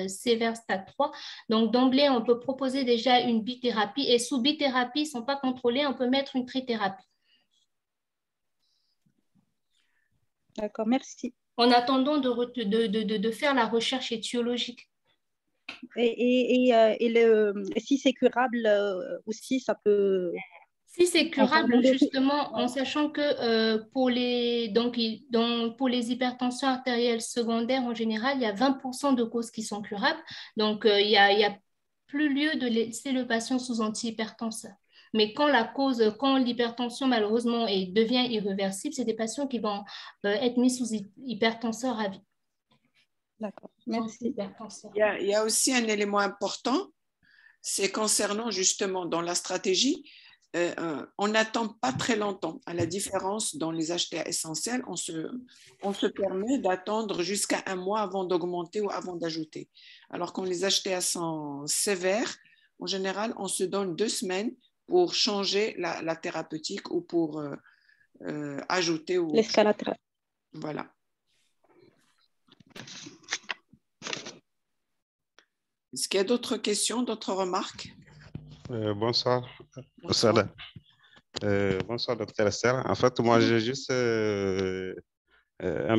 sévères stade 3. Donc, d'emblée, on peut proposer déjà une bithérapie. Et sous bithérapie, ils ne sont pas contrôlés, on peut mettre une trithérapie. D'accord, merci. En attendant de faire la recherche étiologique. Et si c'est curable aussi, ça peut... Si c'est curable, justement, en sachant que pour les hypertensions artérielles secondaires, en général, il y a 20% de causes qui sont curables. Donc, il n'y a plus lieu de laisser le patient sous antihypertenseur. Mais quand l'hypertension, malheureusement, devient irréversible, c'est des patients qui vont être mis sous hypertenseur à vie. D'accord, merci. Il y a aussi un élément important, c'est concernant justement dans la stratégie, on n'attend pas très longtemps. À la différence dans les HTA essentiels, on se permet d'attendre jusqu'à 1 mois avant d'augmenter ou avant d'ajouter. Alors quand les HTA sont sévères, en général, on se donne 2 semaines pour changer la thérapeutique ou pour ajouter. L'escalator. Voilà. Est-ce qu'il y a d'autres questions, d'autres remarques? Bonsoir. Bonsoir, docteur Esther. En fait, moi, j'ai juste un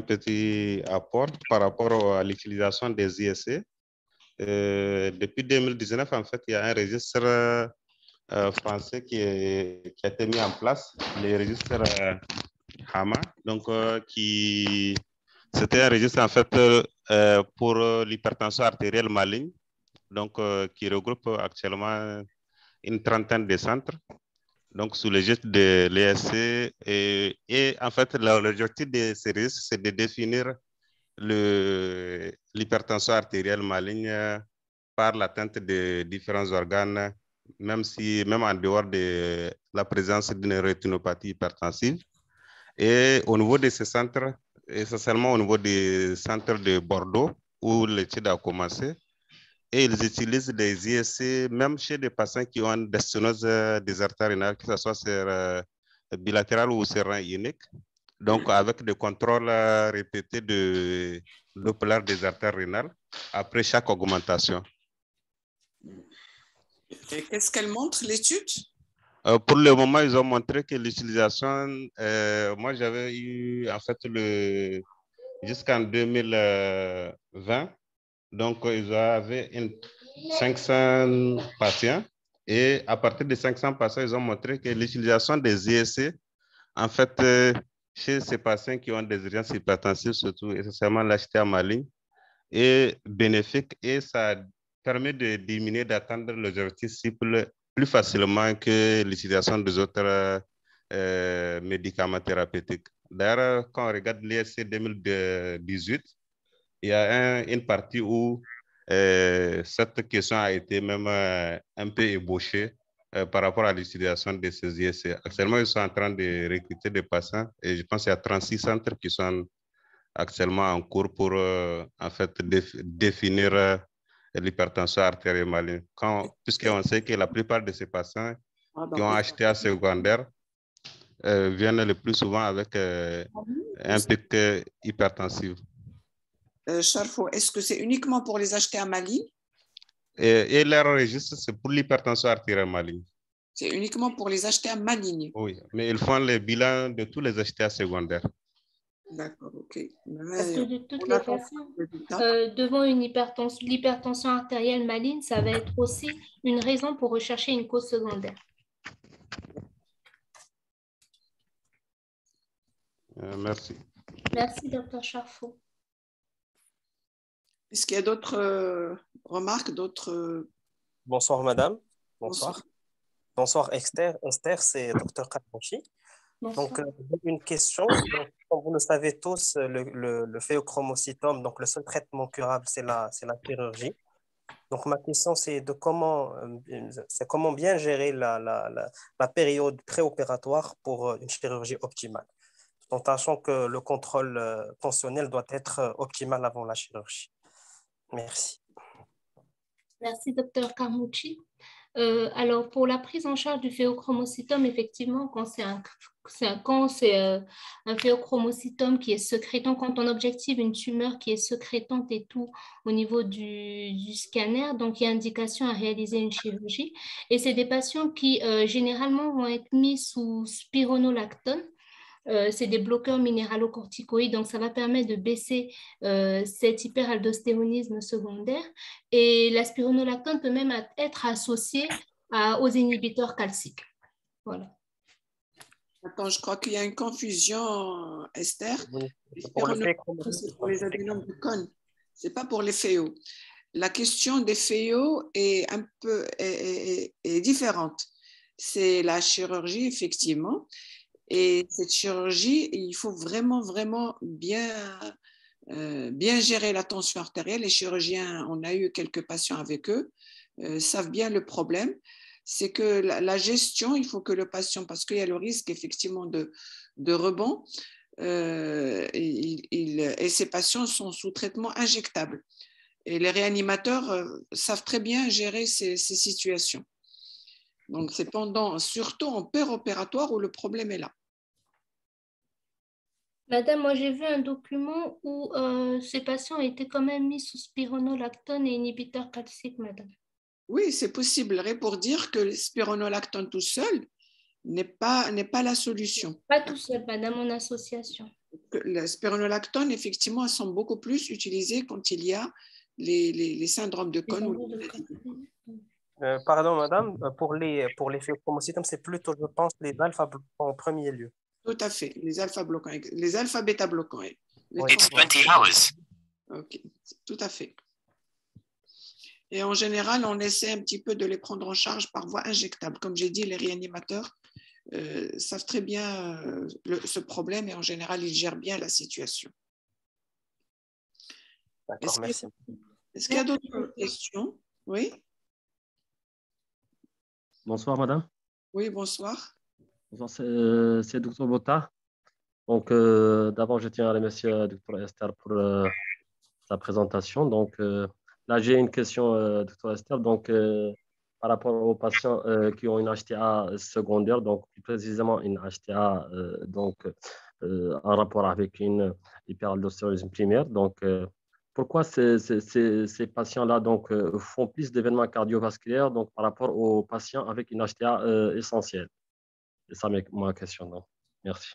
petit apport par rapport à l'utilisation des ISC. Depuis 2019, en fait, il y a un registre français qui a été mis en place, le registre HAMA. Donc, c'était un registre, en fait, pour l'hypertension artérielle maligne, donc qui regroupe actuellement une trentaine de centres, donc sous l'égide de l'ESC. Et en fait, l'objectif de ces registres, c'est de définir l'hypertension artérielle maligne par l'atteinte de différents organes, même en dehors de la présence d'une rétinopathie hypertensive. Et au niveau de ces centres, essentiellement au niveau des centres de Bordeaux, où l'étude a commencé, et ils utilisent des ISC même chez des patients qui ont des sténoses des artères rénales, que ce soit sur bilatéral ou sur rein unique. Donc, avec des contrôles répétés de Doppler des artères rénales après chaque augmentation. Et qu'est-ce qu'elle montre, l'étude? Pour le moment, ils ont montré que l'utilisation, moi j'avais eu en fait jusqu'en 2020, donc ils avaient 500 patients et à partir de 500 patients, ils ont montré que l'utilisation des ISC, en fait, chez ces patients qui ont des urgences hypertensives, surtout essentiellement l'HTA maligne, est bénéfique et ça permet de diminuer, d'atteindre l'objectif cible plus facilement que l'utilisation des autres médicaments thérapeutiques. D'ailleurs, quand on regarde l'ISC 2018, il y a une partie où cette question a été même un peu ébauchée par rapport à l'utilisation de ces ISC. Actuellement, ils sont en train de recruter des patients et je pense qu'il y a 36 centres qui sont actuellement en cours pour en fait définir l'hypertension artérielle maligne. Puisqu'on sait que la plupart de ces patients qui ont HTA secondaire viennent le plus souvent avec un pic hypertensif. Sharfo, est-ce que c'est uniquement pour les HTA maligne? Et leur registre, c'est pour l'hypertension artérielle maligne. C'est uniquement pour les HTA malignes? Oui, mais ils font le bilan de tous les HTA secondaires. D'accord, ok. Parce que de toutes les façons, devant l'hypertension artérielle maligne, ça va être aussi une raison pour rechercher une cause secondaire. Merci. Merci, Dr. Sharfo. Est-ce qu'il y a d'autres remarques, d'autres... Bonsoir, madame. Bonsoir. Bonsoir, Esther. Esther, c'est Dr. Karamouchi. Donc, une question. Donc, comme vous le savez tous, le phéochromocytome, donc le seul traitement curable, c'est la chirurgie. Donc, ma question, c'est comment bien gérer la période préopératoire pour une chirurgie optimale, en sachant que le contrôle tensionnel doit être optimal avant la chirurgie. Merci. Merci, Dr. Karamouchi. Alors, pour la prise en charge du phéochromocytome, effectivement, quand c'est un phéochromocytome qui est sécrétant, quand on objective une tumeur qui est sécrétante et tout au niveau du scanner, donc il y a indication à réaliser une chirurgie. Et c'est des patients qui, généralement, vont être mis sous spironolactone. C'est des bloqueurs minéralocorticoïdes, donc ça va permettre de baisser cet hyperaldostéronisme secondaire. Et la spironolactone peut même être associée aux inhibiteurs calciques. Voilà. Attends, je crois qu'il y a une confusion, Esther. Oui. C'est pour les adénomes de Cohn, ce n'est pas pour les phéos. La question des phéos est un peu est différente. C'est la chirurgie, effectivement. Et cette chirurgie, il faut vraiment, vraiment bien gérer la tension artérielle. Les chirurgiens, on a eu quelques patients avec eux, savent bien le problème. C'est que la gestion, il faut que le patient, parce qu'il y a le risque effectivement de rebond, et ces patients sont sous traitement injectable. Et les réanimateurs savent très bien gérer ces situations. Donc, c'est surtout en péropératoire où le problème est là. Madame, moi j'ai vu un document où ces patients étaient quand même mis sous spironolactone et inhibiteur calcique, madame. Oui, c'est possible, pour dire que le spironolactone tout seul n'est pas la solution. Pas tout seul, madame, en association. Le spironolactone, effectivement, elles sont beaucoup plus utilisées quand il y a les syndromes de Cohn. Pardon, madame, pour les phéochromocytomes, c'est plutôt, je pense, les alpha-bloquants en premier lieu. Tout à fait, les alpha-bloquants, les alpha-bêta-bloquants. Oui. 20 hours. Ok, tout à fait. Et en général, on essaie un petit peu de les prendre en charge par voie injectable. Comme j'ai dit, les réanimateurs savent très bien ce problème et en général, ils gèrent bien la situation. D'accord, merci. Est-ce qu'il y a d'autres questions? Oui. Bonsoir, madame. Oui, bonsoir. Bonsoir, c'est Dr. Botta. Donc, d'abord, je tiens à remercier Dr. Esther pour sa présentation. Donc, là, j'ai une question, Dr. Esther. Donc, par rapport aux patients qui ont une HTA secondaire, donc plus précisément une HTA en rapport avec une hyperaldostéronisme primaire. Donc, pourquoi ces patients-là font plus d'événements cardiovasculaires donc, par rapport aux patients avec une HTA essentielle? C'est ça ma question. Donc. Merci.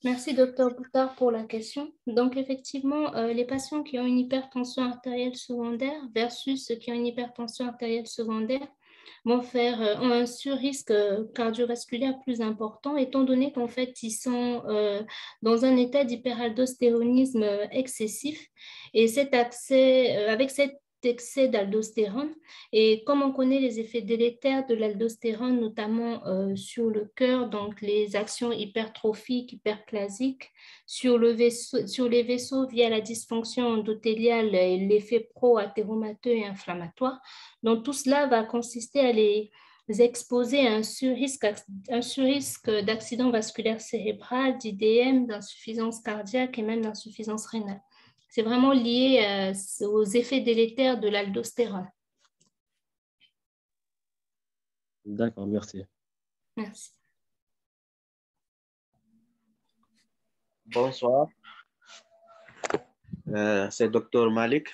Merci, Dr. Boutard, pour la question. Donc, effectivement, les patients qui ont une hypertension artérielle secondaire versus ceux qui ont une hypertension artérielle secondaire ont un surrisque cardiovasculaire plus important, étant donné qu'en fait, ils sont dans un état d'hyperaldostéronisme excessif. Et avec cet excès d'aldostérone, et comme on connaît les effets délétères de l'aldostérone, notamment sur le cœur, donc les actions hypertrophiques, hyperplasiques, sur les vaisseaux via la dysfonction endothéliale et l'effet pro-athéromateux et inflammatoire. Donc tout cela va consister à les exposer à un surrisque d'accident vasculaire cérébral, d'IDM, d'insuffisance cardiaque et même d'insuffisance rénale. C'est vraiment lié aux effets délétères de l'aldostérone. D'accord, merci. Merci. Bonsoir. C'est Dr Malik.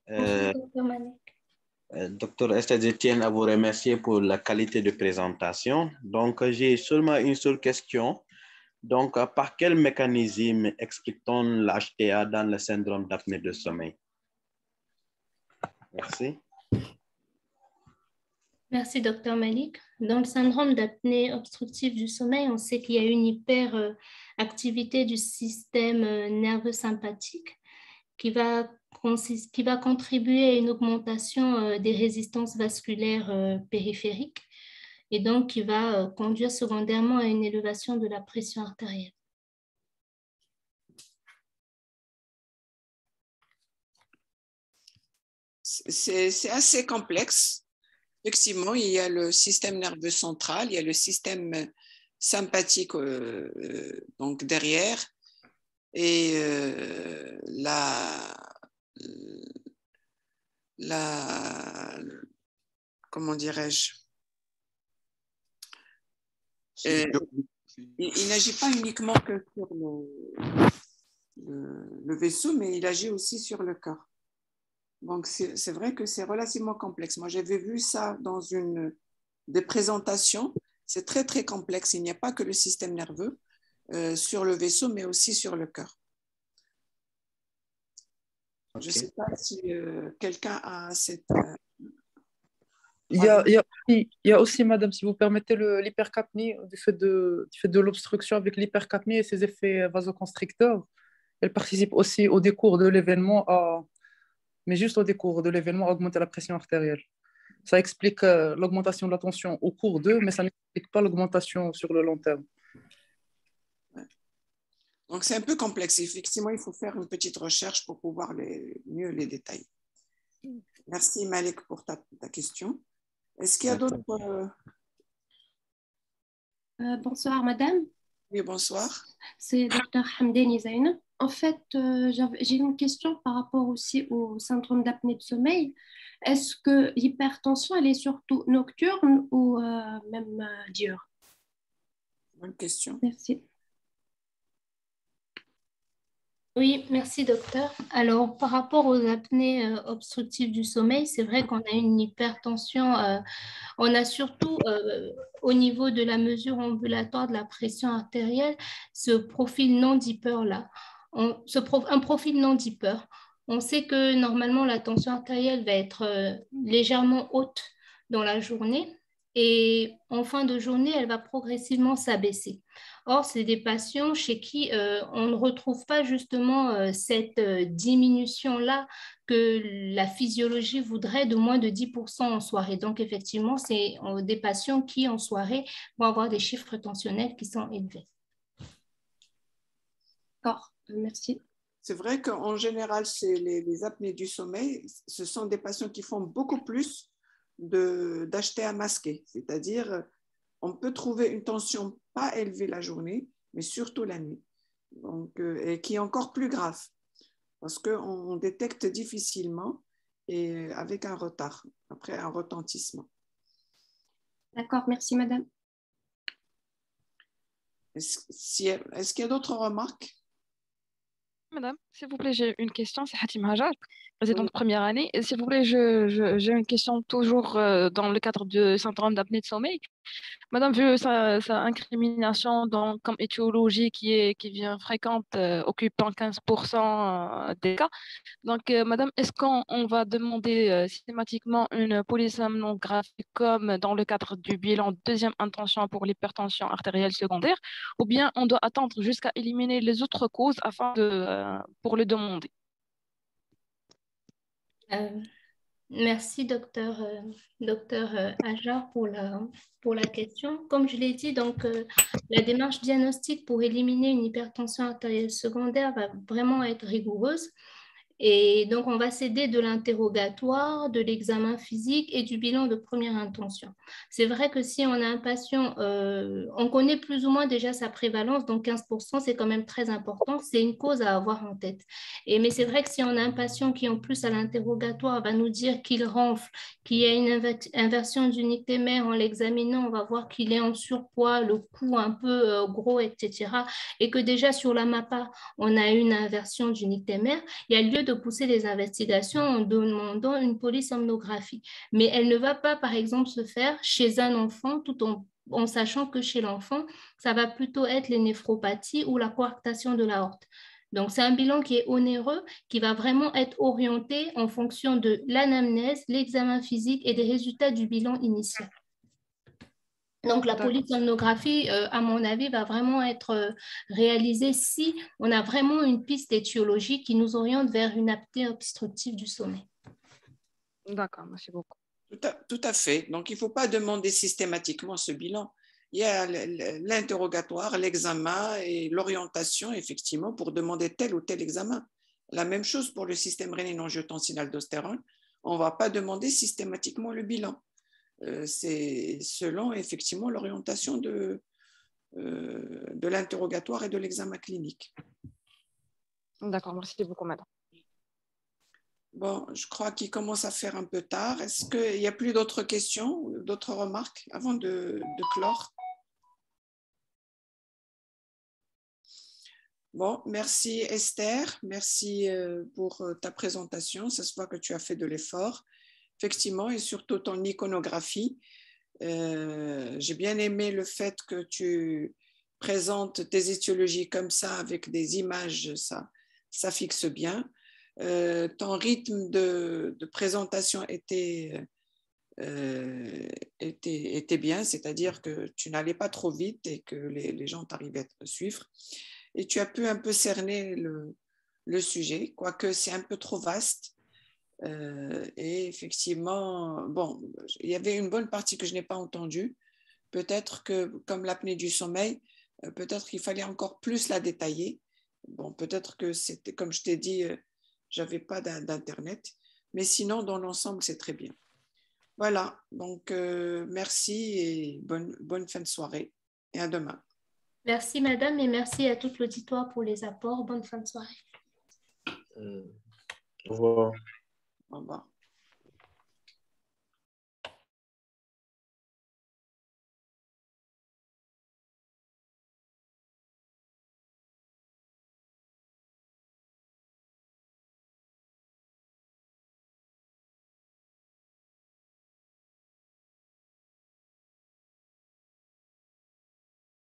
Bonsoir, Dr Malik. Dr Esther, je tiens à vous remercier pour la qualité de présentation. Donc, j'ai seulement une seule question. Donc, par quel mécanisme explique-t-on l'HTA dans le syndrome d'apnée de sommeil? Merci. Merci, Dr Malik. Dans le syndrome d'apnée obstructive du sommeil, on sait qu'il y a une hyperactivité du système nerveux sympathique qui va contribuer à une augmentation des résistances vasculaires périphériques et donc qui va conduire secondairement à une élévation de la pression artérielle. C'est assez complexe. Effectivement, il y a le système nerveux central, il y a le système sympathique donc derrière, et comment dirais-je, il n'agit pas uniquement que sur le vaisseau, mais il agit aussi sur le cœur. Donc, c'est vrai que c'est relativement complexe. Moi, j'avais vu ça dans des présentations. C'est très, très complexe. Il n'y a pas que le système nerveux sur le vaisseau, mais aussi sur le cœur. Okay. Je ne sais pas si quelqu'un a cette... Il y a aussi, madame, si vous permettez, l'hypercapnie du fait de l'obstruction avec l'hypercapnie et ses effets vasoconstricteurs. Elle participe aussi au décours de l'événement mais juste au décours de l'événement, augmenter la pression artérielle. Ça explique l'augmentation de la tension au cours d'eux, mais ça n'explique pas l'augmentation sur le long terme. Donc, c'est un peu complexe. Effectivement, il faut faire une petite recherche pour pouvoir mieux les détailler. Merci, Malik, pour ta question. Est-ce qu'il y a d'autres... Bonsoir, madame. Oui, bonsoir. C'est Dr Hamdani Zaina. En fait, j'ai une question par rapport aussi au syndrome d'apnée de sommeil. Est-ce que l'hypertension, elle est surtout nocturne ou même diurne? Bonne question. Merci. Oui, merci docteur. Alors, par rapport aux apnées obstructives du sommeil, c'est vrai qu'on a une hypertension. On a surtout, au niveau de la mesure ambulatoire de la pression artérielle, ce profil non dipper-là. Un profil non dipper. On sait que normalement, la tension artérielle va être légèrement haute dans la journée et en fin de journée, elle va progressivement s'abaisser. Or, c'est des patients chez qui on ne retrouve pas justement cette diminution-là que la physiologie voudrait de moins de 10% en soirée. Donc, effectivement, c'est des patients qui, en soirée, vont avoir des chiffres tensionnels qui sont élevés. D'accord, merci. C'est vrai qu'en général, les apnées du sommeil, ce sont des patients qui font beaucoup plus d'HTA masqué, c'est-à-dire on peut trouver une tension pas élevée la journée, mais surtout la nuit, donc, et qui est encore plus grave, parce qu'on détecte difficilement et avec un retard, après un retentissement. D'accord, merci madame. Est-ce qu'il y a d'autres remarques? Madame, s'il vous plaît, j'ai une question, c'est Hatim Hajar. résidente de première année. Et s'il vous plaît, j'ai une question toujours dans le cadre du syndrome d'apnée de sommeil. Madame, vu sa incrimination comme étiologie qui vient fréquente, occupant 15% des cas, donc Madame, est-ce qu'on va demander systématiquement une polysomnographie comme dans le cadre du bilan deuxième intention pour l'hypertension artérielle secondaire, ou bien on doit attendre jusqu'à éliminer les autres causes pour le demander? Merci, docteur Ajar, pour la question. Comme je l'ai dit, donc, la démarche diagnostique pour éliminer une hypertension artérielle secondaire va vraiment être rigoureuse. Et donc, on va s'aider de l'interrogatoire, de l'examen physique et du bilan de première intention. C'est vrai que si on a un patient, on connaît plus ou moins déjà sa prévalence, donc 15%, c'est quand même très important. C'est une cause à avoir en tête. Mais c'est vrai que si on a un patient qui, en plus, à l'interrogatoire, va nous dire qu'il renfle, qu'il y a une inversion du nictémère, en l'examinant, on va voir qu'il est en surpoids, le cou un peu gros, etc. Et que déjà, sur la MAPA, on a une inversion du nictémère, il y a lieu de pousser les investigations en demandant une polysomnographie. Mais elle ne va pas, par exemple, se faire chez un enfant tout en sachant que chez l'enfant, ça va plutôt être les néphropathies ou la coarctation de l'aorte. Donc, c'est un bilan qui est onéreux, qui va vraiment être orienté en fonction de l'anamnèse, l'examen physique et des résultats du bilan initial. Donc, la polysomnographie, à mon avis, va vraiment être réalisée si on a vraiment une piste étiologique qui nous oriente vers une apnée obstructive du sommeil. D'accord, merci beaucoup. Tout à fait. Donc, il ne faut pas demander systématiquement ce bilan. Il y a l'interrogatoire, l'examen et l'orientation, effectivement, pour demander tel ou tel examen. La même chose pour le système rénine-angiotensin-aldostérone. On ne va pas demander systématiquement le bilan. C'est selon effectivement l'orientation de l'interrogatoire et de l'examen clinique. D'accord, merci beaucoup, madame. Bon, je crois qu'il commence à faire un peu tard. Est-ce qu'il n'y a plus d'autres questions ou d'autres remarques avant de clore? Bon, merci Esther, merci pour ta présentation. Ça se voit que tu as fait de l'effort, effectivement, et surtout ton iconographie. J'ai bien aimé le fait que tu présentes tes étiologies comme ça, avec des images, ça fixe bien. Ton rythme de présentation était bien, c'est-à-dire que tu n'allais pas trop vite et que les gens t'arrivaient à te suivre. Et tu as pu un peu cerner le sujet, quoique c'est un peu trop vaste. Et effectivement, bon, il y avait une bonne partie que je n'ai pas entendue. Peut-être que, comme l'apnée du sommeil, peut-être qu'il fallait encore plus la détailler. Bon, peut-être que c'était, comme je t'ai dit, j'avais pas d'Internet. Mais sinon, dans l'ensemble, c'est très bien. Voilà, donc merci et bonne fin de soirée. Et à demain. Merci, madame, et merci à tout l'auditoire pour les apports. Bonne fin de soirée. Au revoir. Au revoir.